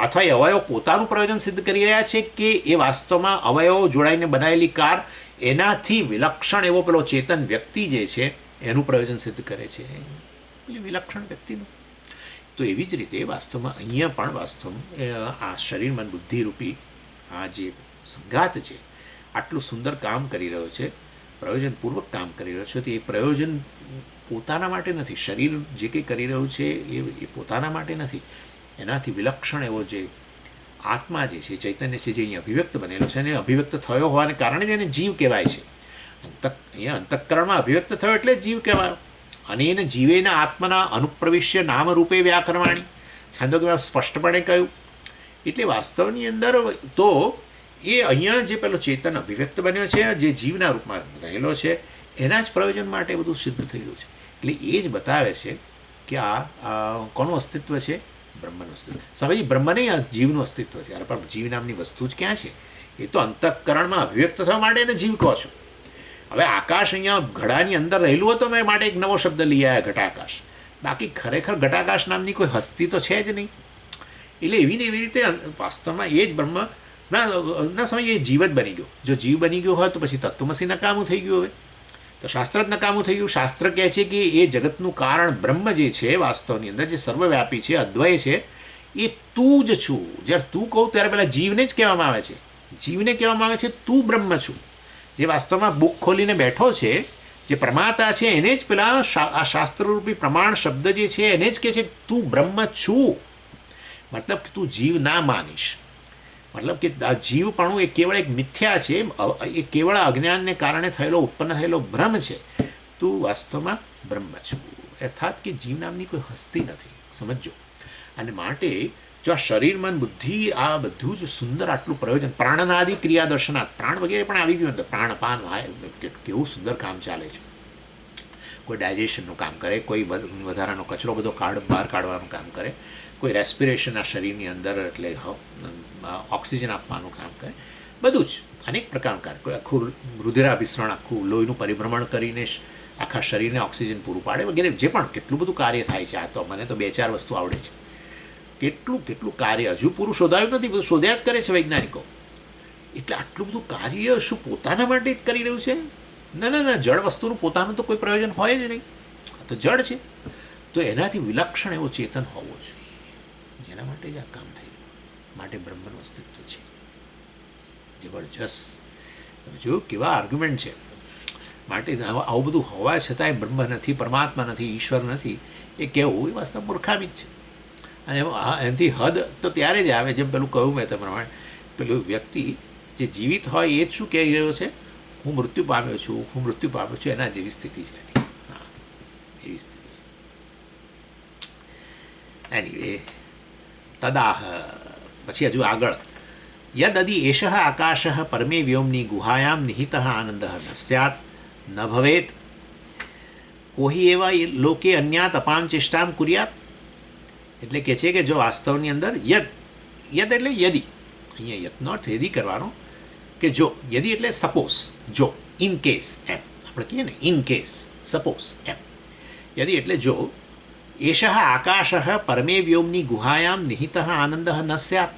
Speaker 1: અથવા એ અવયવો પોતાનું પ્રયોજન સિદ્ધ કરી રહ્યા છે, કે એ વાસ્તવમાં અવયવો જોડાઈને બનાવેલી કાર એનાથી વિલક્ષણ એવો પેલો ચેતન વ્યક્તિ જે છે એનું પ્રયોજન સિદ્ધ કરે છે, પેલી વિલક્ષણ વ્યક્તિનું. તો એવી જ રીતે વાસ્તવમાં અહીંયા પણ વાસ્તવમાં આ શરીર, મન, બુદ્ધિરૂપી આ જે સંઘાત છે આટલું સુંદર કામ કરી રહ્યો છે, પ્રયોજનપૂર્વક કામ કરી રહ્યો છે. તો એ પ્રયોજન પોતાના માટે નથી. શરીર જે કંઈ કરી રહ્યું છે એ પોતાના માટે નથી. એનાથી વિલક્ષણ એવો જે આત્મા જે છે, ચૈતન્ય છે, જે અહીં અભિવ્યક્ત બનેલો છે, અને અભિવ્યક્ત થયો હોવાને કારણે જ એને જીવ કહેવાય છે. અહીંયા અંતઃકરણમાં અભિવ્યક્ત થયો એટલે જીવ કહેવાયો. અને એને જીવેના આત્માના અનુપ્રવિશ્ય નામરૂપે વ્યાકરવાણી, છાંદોગ્યમાં સ્પષ્ટપણે કહ્યું. એટલે વાસ્તવની અંદર તો એ અહીંયા જે પેલો ચેતન અભિવ્યક્ત બન્યો છે, જે જીવના રૂપમાં રહેલો છે, એના જ પ્રયોજન માટે બધું સિદ્ધ થઈ રહ્યું છે. એટલે એ જ બતાવે છે કે આ કોનું અસ્તિત્વ છે? બ્રહ્મનું અસ્તિત્વ. સમજી, બ્રહ્મ નહીં, આ જીવનું અસ્તિત્વ છે. અરે પણ જીવ નામની વસ્તુ જ ક્યાં છે? એ તો અંતઃકરણમાં અભિવ્યક્ત થવા માટે એને જીવ કહો છો. હવે આકાશ અહીંયા ઘડાની અંદર રહેલું હતું, મેં માટે એક નવો શબ્દ લઈ આવ્યા, ઘટાકાશ. બાકી ખરેખર ઘટાકાશ નામની કોઈ હસ્તી તો છે જ નહીં. એટલે એવી ને એવી રીતે વાસ્તવમાં એ જ બ્રહ્મ ના સમય એ જીવ જ બની ગયો. જો જીવ બની ગયો હોય તો પછી તત્વમસી નકામું થઈ ગયું. હવે તો શાસ્ત્ર જ નકામું થયું. શાસ્ત્ર કહે છે કે એ જગતનું કારણ બ્રહ્મ જે છે વાસ્તવની અંદર જે સર્વવ્યાપી છે, અદ્વય છે, એ તું જ છું. જ્યારે તું કહું ત્યારે પહેલાં જીવને જ કહેવામાં આવે છે. જીવને કહેવામાં આવે છે તું બ્રહ્મ છું. જે વાસ્તવમાં બુક ખોલીને બેઠો છે, જે પ્રમાતા છે, એને જ પેલા આ શાસ્ત્રરૂપી પ્રમાણ શબ્દ જે છે એને જ કહે છે તું બ્રહ્મ છું. મતલબ કે તું જીવ ના માનીશ. મતલબ કે આ જીવપણું એ કેવળ એક મિથ્યા છે, એ કેવળ અજ્ઞાનને કારણે થયેલો ઉત્પન્ન થયેલો ભ્રમ છે. તું વાસ્તવમાં બ્રહ્મ છું. અર્થાત કે જીવ નામની કોઈ હસ્તી નથી. સમજો. અને માટે જો આ શરીર, મન, બુદ્ધિ આ બધું જ સુંદર આટલું પ્રયોજન, પ્રાણનાદિ ક્રિયા દર્શનાથ, પ્રાણ વગેરે પણ આવી ગયું અંદર. પ્રાણ પાન કેવું સુંદર કામ ચાલે છે. કોઈ ડાયજેશનનું કામ કરે, કોઈ વધારાનો કચરો બધો બહાર કાઢવાનું કામ કરે, કોઈ રેસ્પિરેશન આ શરીરની અંદર એટલે ઓક્સિજન આપવાનું કામ કરે. બધું જ અનેક પ્રકારનું કાર્ય. કોઈ આખું રુધિરાભિસરણ, આખું લોહીનું પરિભ્રમણ કરીને આખા શરીરને ઓક્સિજન પૂરું પાડે વગેરે. જે પણ કેટલું બધું કાર્ય થાય છે. આ તો મને તો 2-4 વસ્તુ આવડે છે. કેટલું કાર્ય હજુ પૂરું શોધાયું નથી, બધું શોધ્યા જ કરે છે વૈજ્ઞાનિકો. એટલે આટલું બધું કાર્ય શું પોતાના માટે જ કરી રહ્યું છે? ના, જળ વસ્તુનું પોતાનું તો કોઈ પ્રયોજન હોય જ નહીં. આ તો જળ છે. તો એનાથી વિલક્ષણ એવો ચેતન હોવો જોઈએ, જેના માટે જ આ કામ થઈ રહ્યું. માટે બ્રહ્મનું અસ્તિત્વ છે. જબરજસ્ત. તમે જોયું કેવા આર્ગ્યુમેન્ટ છે. માટે આવું બધું હોવા છતાંય બ્રહ્મ નથી, પરમાત્મા નથી, ઈશ્વર નથી, એ કહેવું એ વાસ્તવ મૂર્ખામી જ છે. અને એનાથી હદ તો ત્યારે જ આવે, જેમ પેલું કહ્યું મેં તમને, પેલું વ્યક્તિ જે જીવિત હોય એ જ શું કહી રહ્યો છે? હું મૃત્યુ પામ્યો છું, હું મૃત્યુ પામ્યો છું. એના જેવી સ્થિતિ છે. હા, એવી સ્થિતિ છે. એનીવે તદાહ પછી હજુ આગળ યદિ એષ આકાશ પરમે વ્યોમની ગુહાયામ નિહિત આનંદ ન સ્યાત ન ભવેત કોહી એવા લોકે અન્યાત અપામ ચેષ્ટામ કુર્યાત. એટલે કહે છે કે જો વાસ્તવની અંદર યદ એટલે યદિ, અહીંયા યત્નો અર્થ યદિ કરવાનો, કે જો, યદિ એટલે સપોઝ, જો, ઇન કેસ, એમ આપણે કહીએ ને, ઇન કેસ, સપોઝ, એમ. યદિ એટલે જો એષ આકાશ પરમે વ્યોમની ગુહાયામ નિહિત આનંદ ન સ્યાત.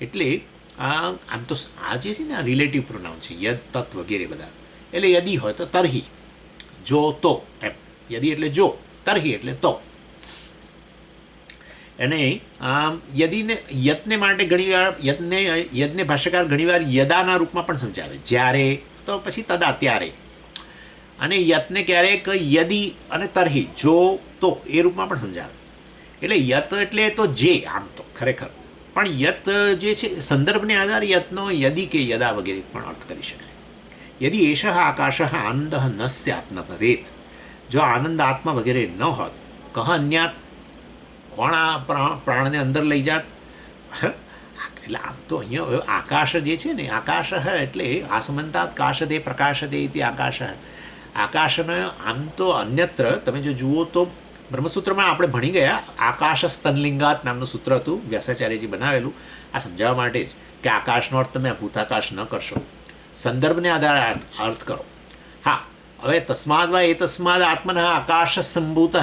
Speaker 1: એટલે આમ તો આ જે છે ને આ રિલેટિવ પ્રોનાઉન છે, યદ, તત્ વગેરે બધા. એટલે યદિ હોય તો તરહી, જો તો, એમ. યદિ એટલે જો, તરહી એટલે તો. અને યદિને યત્ને માટે ઘણીવાર યદને ભાષ્યકાર ઘણીવાર યદાના રૂપમાં પણ સમજાવે, જ્યારે તો પછી તદા ત્યારે. અને યતને ક્યારેક યદિ અને તરહી, જો તો એ રૂપમાં પણ સમજાવે. એટલે યત એટલે તો જે, આમ તો ખરેખર પણ યત જે છે સંદર્ભને આધારે યતનો યદિ કે યદા વગેરે પણ અર્થ કરી શકાય. યદિ એષ આકાશ આનંદ ન સ્યાત ન ભવેત. જો આનંદ આત્મા વગેરે ન હોત, કહ અન્યાત, કોણ આ પ્રાણને અંદર લઈ જાત? એટલે આમ તો અહીંયા આકાશ જે છે ને, આકાશ એટલે આસમંતાત કાશદે પ્રકાશદે ઇતિ આકાશ. આકાશનો આમ તો અન્યત્ર તમે જો જુઓ તો બ્રહ્મસૂત્રમાં આપણે ભણી ગયા, આકાશ સ્તનલિંગાત નામનું સૂત્ર હતું, વ્યાસાચાર્યજી બનાવેલું આ સમજાવવા માટે જ, કે આકાશનો અર્થ તમે ભૂતાકાશ ન કરશો, સંદર્ભને આધારે અર્થ કરો. હા, હવે તસ્માદ વા એ તસ્માદ આત્મન આકાશ સંભૂત,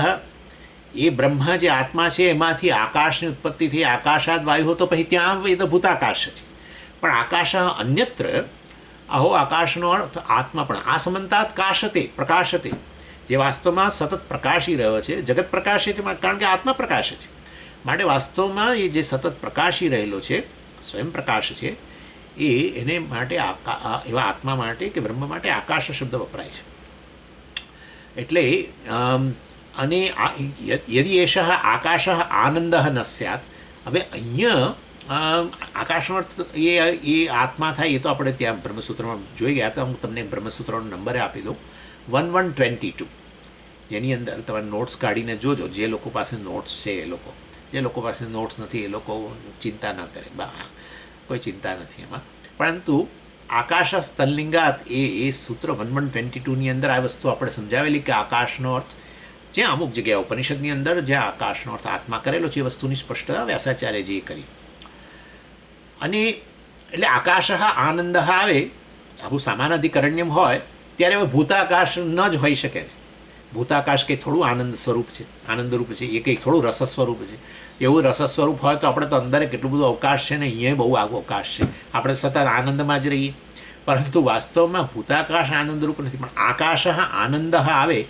Speaker 1: એ બ્રહ્મ જે આત્મા છે એમાંથી આકાશની ઉત્પત્તિ થઈ, આકાશાદ વાયુ તો પછી ત્યાં એ તો ભૂતાકાશ છે. પણ આકાશ અન્યત્ર, અહો આકાશનો અર્થ આત્મા પણ આ સમંતાત કાશતે પ્રકાશતે, જે વાસ્તવમાં સતત પ્રકાશી રહ્યો છે. જગત પ્રકાશે છે કારણ કે આત્મા પ્રકાશે છે. માટે વાસ્તવમાં એ જે સતત પ્રકાશી રહેલો છે, સ્વયં પ્રકાશ છે, એને માટે એવા આત્મા માટે કે બ્રહ્મ માટે આકાશ શબ્દ વપરાય છે. એટલે અને યદિ એષ આકાશ આનંદ ન સ્યાત. હવે અહીંયા આકાશનો અર્થ એ આત્મા થાય, એ તો આપણે ત્યાં બ્રહ્મસૂત્રમાં જોઈ ગયા હતા. હું તમને બ્રહ્મસૂત્રનો નંબર આપી દઉં, 1122, જેની અંદર તમે નોટ્સ કાઢીને જોજો. જે લોકો પાસે નોટ્સ છે એ લોકો, જે લોકો પાસે નોટ્સ નથી એ લોકો ચિંતા ન કરે, કોઈ ચિંતા નથી એમાં. પરંતુ આકાશ સ્તનલિંગાત એ સૂત્ર 1122ની અંદર આ વસ્તુ આપણે સમજાવેલી કે આકાશનો અર્થ, જ્યાં અમુક જગ્યાએ ઉપનિષદની અંદર જ્યાં આકાશનો અર્થ આત્મા કરેલો છે એ વસ્તુની સ્પષ્ટતા વ્યાસાચાર્યજીએ કરી. અને એટલે આકાશ આનંદ આવે, આવું સામાનાધિકરણ્યમ હોય ત્યારે હવે ભૂતાકાશ ન જ હોઈ શકે ને. ભૂતાકાશ કંઈ થોડું આનંદ સ્વરૂપ છે, આનંદરૂપ છે, એ કંઈ થોડું રસ સ્વરૂપ છે. એવું રસ સ્વરૂપ હોય તો આપણે તો અંદર કેટલું બધું અવકાશ છે ને, અહીંયા બહુ આગો અવકાશ છે, આપણે સતત આનંદમાં જ રહીએ. પરંતુ વાસ્તવમાં ભૂતાકાશ આનંદરૂપ નથી. પણ આકાશ આનંદ આવે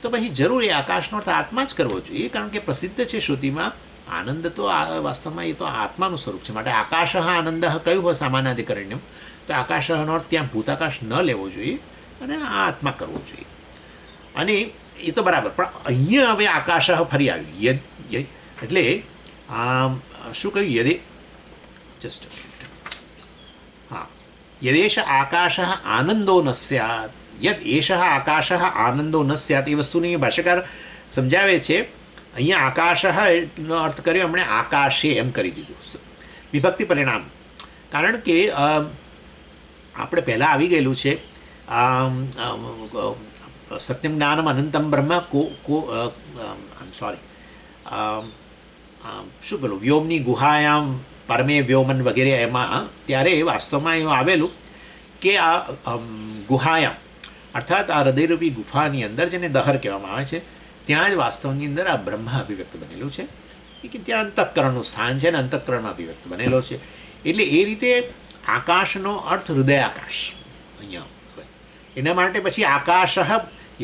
Speaker 1: તો પછી જરૂર એ આકાશનો અર્થ આત્મા જ કરવો જોઈએ, કારણ કે પ્રસિદ્ધ છે શ્રુતિમાં આનંદ તો વાસ્તવમાં એ તો આત્માનું સ્વરૂપ છે. માટે આકાશ આનંદ કયું હોય સામાનાધિકરણ્યમ, તો આકાશનો અર્થ ત્યાં ભૂતાકાશ ન લેવો જોઈએ અને આ આત્મા કરવો જોઈએ. અને એ તો બરાબર, પણ અહીંયા હવે આકાશ ફરી આવ્યું. એટલે શું કહ્યું? યદે જસ્ટ હા, યદેશ આકાશ આનંદો ન સ્યાત, યદ એશ આકાશ આનંદો ન સ્યાત, એ વસ્તુની ભાષ્યકાર સમજાવે છે. અહીંયા આકાશનો અર્થ કર્યો એમણે આકાશે એમ કરી દીધું, વિભક્તિ પરિણામ. કારણ કે આપણે પહેલાં આવી ગયેલું છે સત્યમ જ્ઞાનમ અનંતમ બ્રહ્મ સોરી શું પેલું વ્યોમની ગુહાયામ પરમે વ્યોમન વગેરે, એમાં ત્યારે વાસ્તવમાં એવું આવેલું કે આ ગુહાયામ અર્થાત આ હૃદયરૂપી ગુફાની અંદર, જેને દહર કહેવામાં આવે છે, ત્યાં જ વાસ્તવની અંદર આ બ્રહ્મ અભિવ્યક્ત બનેલું છે. કે ત્યાં અંતઃકરણનું સ્થાન છે અને અંતઃકરણમાં અભિવ્યક્ત બનેલો છે. એટલે એ રીતે આકાશનો અર્થ હૃદય આકાશ અહીંયા હોય. એના માટે પછી આકાશ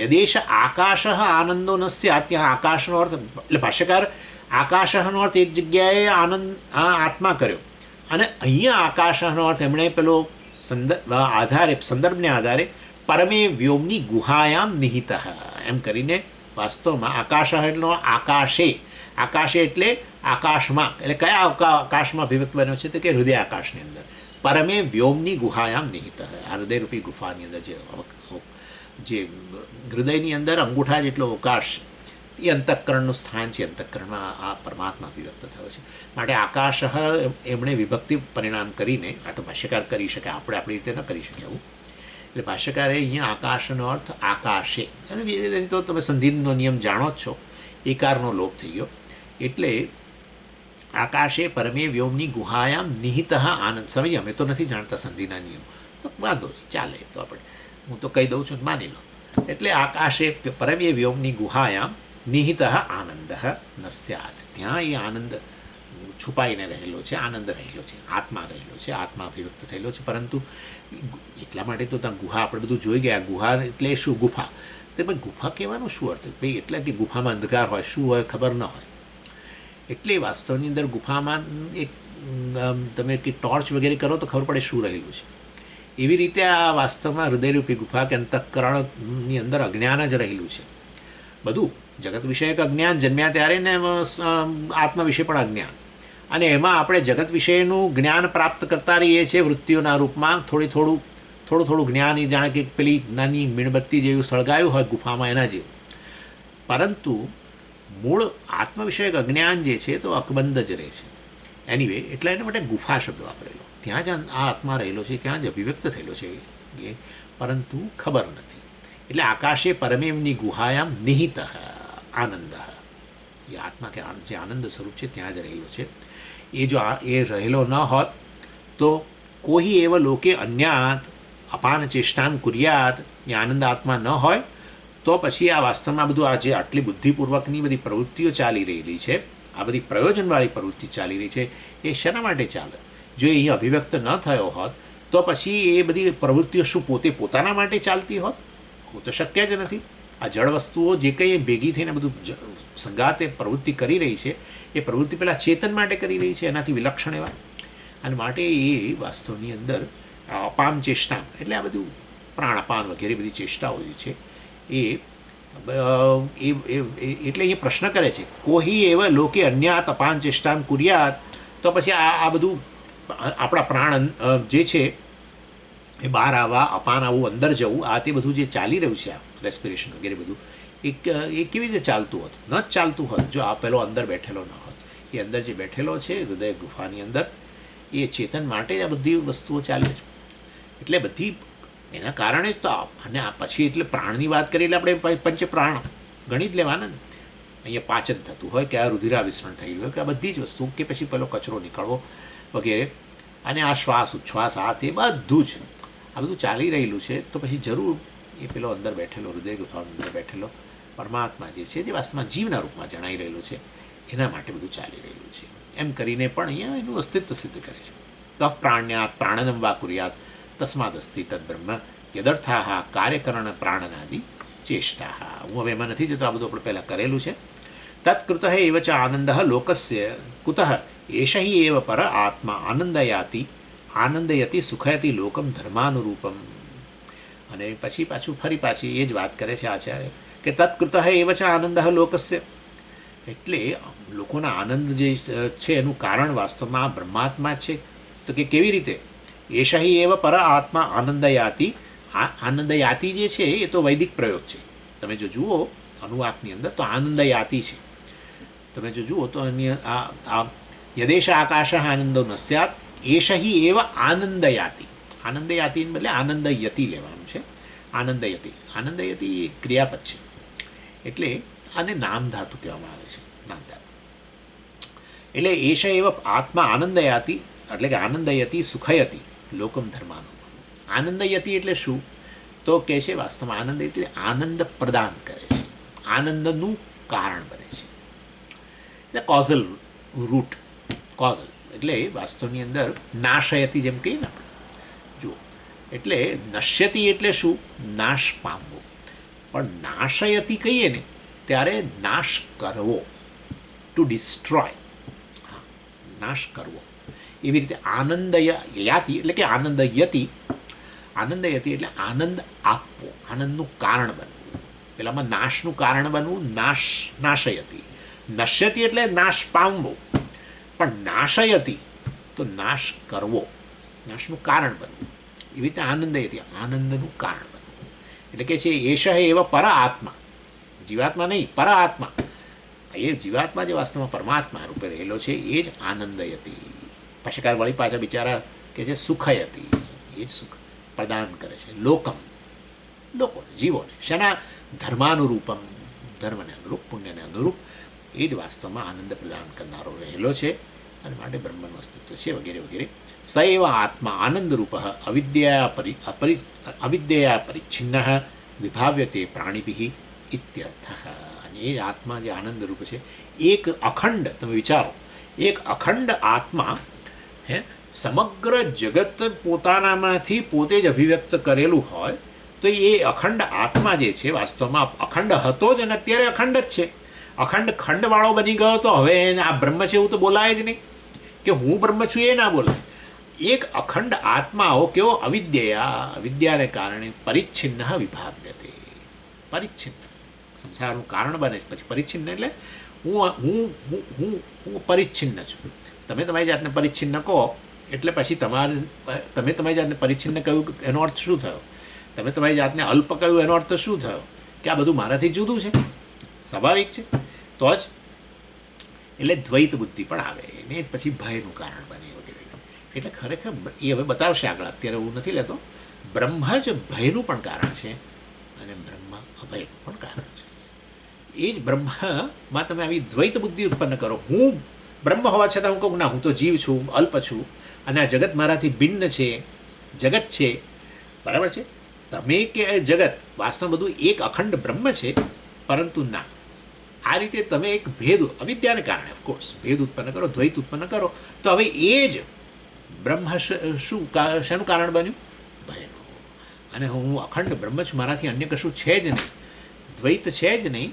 Speaker 1: યદેશ આકાશ આનંદો ન સ્યાત, ત્યાં આકાશનો અર્થ, એટલે ભાષ્યકાર આકાશનો અર્થ એક જગ્યાએ આનંદ આત્મા કર્યો, અને અહીંયા આકાશનો અર્થ એમણે પેલો સંદર્ભને આધારે પરમે વ્યોમની ગુહાયામ નિહિત એમ કરીને વાસ્તવમાં આકાશનો આકાશે એટલે આકાશમાં, એટલે કયા આકાશમાં અભિવ્યક્ત બન્યો છે? તો કે હૃદય આકાશની અંદર પરમે વ્યોમની ગુહાયામ નિહિત, આ હૃદયરૂપી ગુફાની અંદર જે હૃદયની અંદર અંગૂઠા જેટલો અવકાશ, એ અંતઃકરણનું સ્થાન છે. અંતઃકરણમાં આ પરમાત્મા અભિવ્યક્ત થયો છે. માટે આકાશ એમણે વિભક્તિ પરિણામ કરીને, આ તો ભાષ્યકાર કરી શકે, આપણે આપણી રીતે ન કરી શકીએ આવું. એટલે ભાષ્યકારે અહીંયા આકાશનો અર્થ આકાશે, અને તો તમે સંધિનો નિયમ જાણો જ છો, એકારનો લોપ થઈ ગયો. એટલે આકાશે પરમે વ્યોમની ગુહાયામ નિહિત આનંદ. સમજીએ, અમે તો નથી જાણતા સંધિના નિયમ, તો વાંધો નહીં, ચાલે, તો આપણે હું તો કહી દઉં છું, માની લો. એટલે આકાશે પરમે વ્યોમની ગુહાયામ નિહિત આનંદ ન સ્યાત, ત્યાં એ આનંદ છુપાઈને રહેલો છે, આનંદ રહેલો છે, આત્મા રહેલો છે, આત્મા અભિવ્યક્ત થયેલો છે. પરંતુ એટલા માટે તો ત્યાં ગુહા આપણે બધું જોઈ ગયા. ગુહા એટલે શું? ગુફા. તો ભાઈ ગુફા કહેવાનો શું અર્થ? ભાઈ એટલે કે ગુફામાં અંધકાર હોય, શું હોય ખબર ન હોય. એટલે વાસ્તવની અંદર ગુફામાં એક તમે કે ટોર્ચ વગેરે કરો તો ખબર પડે શું રહેલું છે. એવી રીતે આ વાસ્તવમાં હૃદયરૂપી ગુફા કે અંતઃકરણની અંદર અજ્ઞાન જ રહેલું છે. બધું જગત વિષયક અજ્ઞાન જન્મ્યા ત્યારે ને આત્મ વિશે પણ અજ્ઞાન, અને એમાં આપણે જગત વિષયનું જ્ઞાન પ્રાપ્ત કરતા રહીએ છીએ વૃત્તિઓના રૂપમાં. થોડું જ્ઞાન, એ જાણે કે પેલી નાની મીણબત્તી જેવું સળગાયું હોય ગુફામાં, એના જેવું. પરંતુ મૂળ આત્મવિષયક અજ્ઞાન જે છે તો અકબંધ જ રહે છે. એનીવે, એટલે એના માટે ગુફા શબ્દ વાપરેલો. ત્યાં જ આ આત્મા રહેલો છે, ત્યાં જ અભિવ્યક્ત થયેલો છે, પરંતુ ખબર નથી. એટલે આકાશે પરમેવની ગુહાયામ નિહિત આનંદ, એ આત્મા કે જે આનંદ સ્વરૂપ છે ત્યાં જ રહેલો છે. એ જો એ રહેલો ન હોત તો કોઈ એવા લોકે અન્યાત અપાન ચેષ્ટાન કુર્યાત, એ આનંદ આત્મા ન હોય તો પછી આ વાસ્તવમાં બધું આ જે આટલી બુદ્ધિપૂર્વકની બધી પ્રવૃત્તિઓ ચાલી રહેલી છે, આ બધી પ્રયોજનવાળી પ્રવૃત્તિ ચાલી રહી છે, એ શેના માટે ચાલે? જો એ અભિવ્યક્ત ન થયો હોત તો પછી એ બધી પ્રવૃત્તિઓ શું પોતાના માટે ચાલતી હોત? તો શક્ય જ નથી. આ જળ વસ્તુઓ જે કંઈ ભેગી થઈને બધું સંગાતે પ્રવૃત્તિ કરી રહી છે, એ પ્રવૃત્તિ પહેલાં ચેતન માટે કરી રહી છે, એનાથી વિલક્ષણ એવા. અને માટે એ વાસ્તવની અંદર અપામ ચેષ્ટા, એટલે આ બધું પ્રાણાપાન વગેરે બધી ચેષ્ટાઓ જે છે એટલે એ પ્રશ્ન કરે છે, કોઈ એવા લોકે અન્યાત અપાન ચેષ્ટામ કુર્યાત, તો પછી આ બધું આપણા પ્રાણ જે છે એ બહાર આવવા, અપાન આવવું, અંદર જવું, આ તે બધું જે ચાલી રહ્યું છે, આ રેસ્પિરેશન વગેરે બધું, એ કેવી રીતે ચાલતું હોત? ન જ ચાલતું હોત જો આ પેલો અંદર બેઠેલો ન હોત. એ અંદર જે બેઠેલો છે હૃદય ગુફાની અંદર, એ ચેતન માટે જ આ બધી વસ્તુઓ ચાલે છે. એટલે બધી એના કારણે જ તો. અને આ પછી એટલે પ્રાણની વાત કરીએ એટલે આપણે પંચ પ્રાણ ગણી જ લેવાના ને. અહીંયા પાચન થતું હોય કે આ રુધિરાવિસરણ થઈ રહ્યું હોય કે આ બધી જ વસ્તુ, કે પછી પેલો કચરો નીકળવો વગેરે, અને આ શ્વાસ ઉચ્છ્વાસ, આ તે બધું જ આ બધું ચાલી રહેલું છે. તો પછી જરૂર એ પેલો અંદર બેઠેલો હૃદય ગુફાની અંદર બેઠેલો પરમાત્મા જે છે, જે વાસ્તવમાં જીવના રૂપમાં જણાઈ રહેલું છે, એના માટે બધું ચાલી રહેલું છે. એમ કરીને પણ અહીંયા એનું અસ્તિત્વ સિદ્ધ કરે છે. કફ પ્રાણ્યાત પ્રાણનમ વા કુર્યાત, તસ્માદસ્તિ તદ્બ્રહ્મ યદર્થાઃ કાર્યકરણ પ્રાણનાદિ ચેષ્ટાઃ. હું હવે એમાં નથી જતો, આ બધું આપણે પહેલાં કરેલું છે. તત્કૃતઃ એવ ચ આનંદઃ લોકસ્ય કુતઃ એષ હિ એવ પર આત્મા આનંદયતિ સુખયતિ લોકમ ધર્માનુરૂપમ. અને પછી પાછી એ જ વાત કરે છે આચાર્ય કે તત્કૃતઃ એવ ચ આનંદઃ લોકસ્ય, એટલે લોકોના આનંદ જે છે એનું કારણ વાસ્તવમાં આ બ્રહ્માત્મા જ છે. તો કે કેવી રીતે? એષ હિ એવ પર આત્મા આનંદયાતિ. આનંદયાતિ જે છે એ તો વૈદિક પ્રયોગ છે. તમે જો જુઓ અનુવાકની અંદર તો આનંદયાતિ છે. તમે જો જુઓ તો આ યદેશ આકાશ આનંદો ન સ્યાત એષ હિ એવ આનંદયાતિ. આનંદયાતિને બદલે આનંદયતિ લેવાનું છે. આનંદયતિ ક્રિયાપદ છે, એટલે આને નામ ધાતુ કહેવામાં આવે છે. નામ ધાતુ એટલે એષ એવ આત્મા આનંદયાતિ, એટલે કે આનંદયતિ સુખયતિ લોકમ ધર્માનું. આનંદયતિ એટલે શું? તો કહે છે વાસ્તવમાં આનંદ એટલે આનંદ પ્રદાન કરે છે, આનંદનું કારણ બને છે. એટલે કોઝલ રૂટ, કોઝલ એટલે વાસ્તવની અંદર નાશયતિ જેમ કહીએ ને આપણે. જુઓ, એટલે નશ્યતિ એટલે શું? નાશ પામવો. પણ નાશયતિ કહીએ ને ત્યારે નાશ કરવો, ટુ ડિસ્ટ્રોય, હા, નાશ કરવો. એવી રીતે આનંદયાતિ એટલે કે આનંદયતિ એટલે આનંદ આપવો, આનંદનું કારણ બનવું. પેલામાં નાશનું કારણ બનવું, નાશયતિ. નશ્યતિ એટલે નાશ પામવો, પણ નાશયતિ તો નાશ કરવો, નાશનું કારણ બનવું. એવી રીતે આનંદયતિ આનંદનું કારણ બનવું. એટલે કે છે એષ એવા પર આત્મા, જીવાત્મા નહીં, પર આત્મા. એ જીવાત્મા જે વાસ્તવમાં પરમાત્મા રૂપે રહેલો છે એ જ આનંદયતિ. ભાષ્યકાર વળી પાછા બિચારા કે છે સુખયતિ, એ જ સુખ પ્રદાન કરે છે લોકોને, જીવોને. શેના? ધર્માનુરૂપમ, ધર્મને અનુરૂપ, પુણ્યને અનુરૂપ. એ જ વાસ્તવમાં આનંદ પ્રદાન કરનારો રહેલો છે, અને માટે બ્રહ્મનું અસ્તિત્વ છે, વગેરે વગેરે. સ એવ આત્મા આનંદરૂપ અવિદ્યયા પરિચ્છિન્ન વિભાવ્યતે પ્રાણીભિઃ ઇત્યર્થ. અને એ આત્મા જે આનંદરૂપ છે, એક અખંડ, તમે વિચારો, એક અખંડ આત્મા સમગ્ર જગત પોતાનામાંથી પોતે જ અભિવ્યક્ત કરેલું હોય તો એ અખંડ આત્મા જે છે વાસ્તવમાં અખંડ હતો જ અને અત્યારે અખંડ જ છે. અખંડ ખંડવાળો બની ગયો તો હવે આ બ્રહ્મ છે એવું તો બોલાય જ નહીં, કે હું બ્રહ્મ છું એ ના બોલાય. એક અખંડ આત્માઓ કેવો? અવિદ્યાને કારણે પરિચ્છિન્ન વિભાવ્યતે, પરિચ્છિન્ન સંસારનું કારણ બને છે. પછી પરિચ્છિન્ન એટલે હું પરિચ્છિન્ન છું. તમે તમારી જાતને પરિચ્છિન્ન કહો એટલે પછી તમે તમારી જાતને પરિચ્છિન્ન કહ્યું, એનો અર્થ શું થયો? તમે તમારી જાતને અલ્પ કહ્યું, એનો અર્થ શું થયો? કે આ બધું મારાથી જુદું છે. સ્વાભાવિક છે. તો જ એટલે દ્વૈત બુદ્ધિ પણ આવે, એને પછી ભયનું કારણ બને વગેરે. એટલે ખરેખર એ હવે બતાવશે આગળ, અત્યારે હું નથી લેતો. બ્રહ્મ જ ભયનું પણ કારણ છે અને બ્રહ્મ અભયનું પણ કારણ છે. એ જ બ્રહ્મમાં તમે આવી દ્વૈત બુદ્ધિ ઉત્પન્ન કરો. હું બ્રહ્મ હોવા છતાં હું કહું ના, હું તો જીવ છું, અલ્પ છું, અને આ જગત મારાથી ભિન્ન છે, જગત છે, બરાબર છે. તમે કે જગત વાસ્તવ બધું એક અખંડ બ્રહ્મ છે, પરંતુ ના, આ રીતે તમે એક ભેદ, અવિદ્યાને કારણે ઓફકોર્સ ભેદ ઉત્પન્ન કરો, દ્વૈત ઉત્પન્ન કરો, તો હવે એ જ બ્રહ્મ શેનું કારણ બન્યું? ભયનું. અને હું અખંડ બ્રહ્મ છું, મારાથી અન્ય કશું છે જ નહીં, દ્વૈત છે જ નહીં.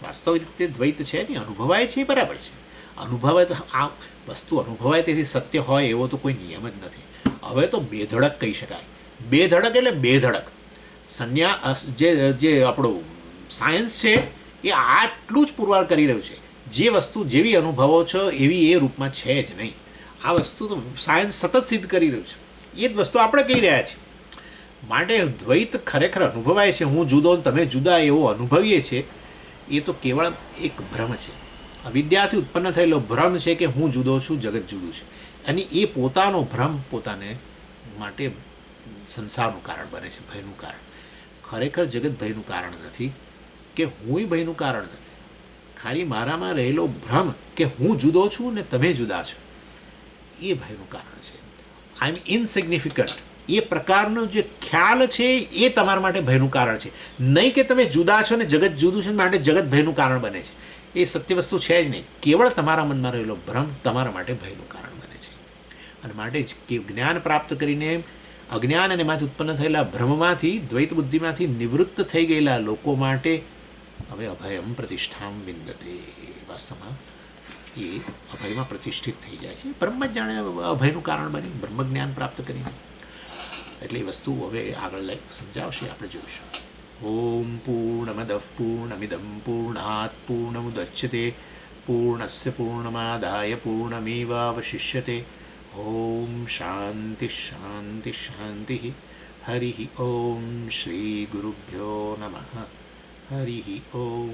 Speaker 1: વાસ્તવિક રીતે દ્વૈત છે નહીં, અનુભવાય છે, બરાબર છે. અનુભવાય તો આ વસ્તુ અનુભવાય તેથી સત્ય હોય એવો તો કોઈ નિયમ જ નથી. હવે તો બેધડક કહી શકાય. બેધડક એટલે બેધડક. જે આપણું સાયન્સ છે એ આટલું જ પુરવાર કરી રહ્યું છે. જે વસ્તુ જેવી અનુભવો છો એવી એ રૂપમાં છે જ નહીં. આ વસ્તુ તો સાયન્સ સતત સિદ્ધ કરી રહ્યું છે. એ જ વસ્તુ આપણે કહી રહ્યા છીએ. માટે દ્વૈત ખરેખર અનુભવાય છે. હું જુદો તમે જુદા એવો અનુભવીએ છીએ, એ તો કેવળ એક ભ્રમ છે. અવિદ્યાથી ઉત્પન્ન થયેલો ભ્રમ છે કે હું જુદો છું, જગત જુદું છે. અને એ પોતાનો ભ્રમ પોતાને માટે સંસારનું કારણ બને છે, ભયનું કારણ. ખરેખર જગત ભયનું કારણ નથી, કે હું ભયનું કારણ નથી. ખાલી મારામાં રહેલો ભ્રમ કે હું જુદો છું ને તમે જુદા છો, એ ભયનું કારણ છે. આઈ એમ ઇનસિગ્નિફિકન્ટ, એ પ્રકારનો જે ખ્યાલ છે એ તમારા માટે ભયનું કારણ છે. નહીં કે તમે જુદા છો ને જગત જુદું છે માટે જગત ભયનું કારણ બને છે. એ સત્ય વસ્તુ છે જ નહીં. કેવળ તમારા મનમાં રહેલો ભ્રમ તમારા માટે ભયનું કારણ બને છે. અને માટે જ કે જ્ઞાન પ્રાપ્ત કરીને અજ્ઞાન અને એમાંથી ઉત્પન્ન થયેલા ભ્રમમાંથી, દ્વૈત બુદ્ધિમાંથી નિવૃત્ત થઈ ગયેલા લોકો માટે હવે અભયમ પ્રતિષ્ઠામ વિંદતે. વાસ્તવમાં એ અભયમાં પ્રતિષ્ઠિત થઈ જાય છે. બ્રહ્મ જ જાણે અભયનું કારણ બની, બ્રહ્મ જ્ઞાન પ્રાપ્ત કરીને. એટલે એ વસ્તુ હવે આગળ લઈ સમજાવશે, આપણે જોઈશું. ઓમ પૂર્ણમદ પૂર્ણમિદમ પૂર્ણાત પૂર્ણમુદચ્યતે પૂર્ણસ્ય પૂર્ણમાદાય પૂર્ણમેવાવશિષ્યતે. ઓમ શાંતિ શાંતિ શાંતિ. હરિ ઓમ શ્રી ગુરુભ્યો નમઃ. હરિ ઓમ.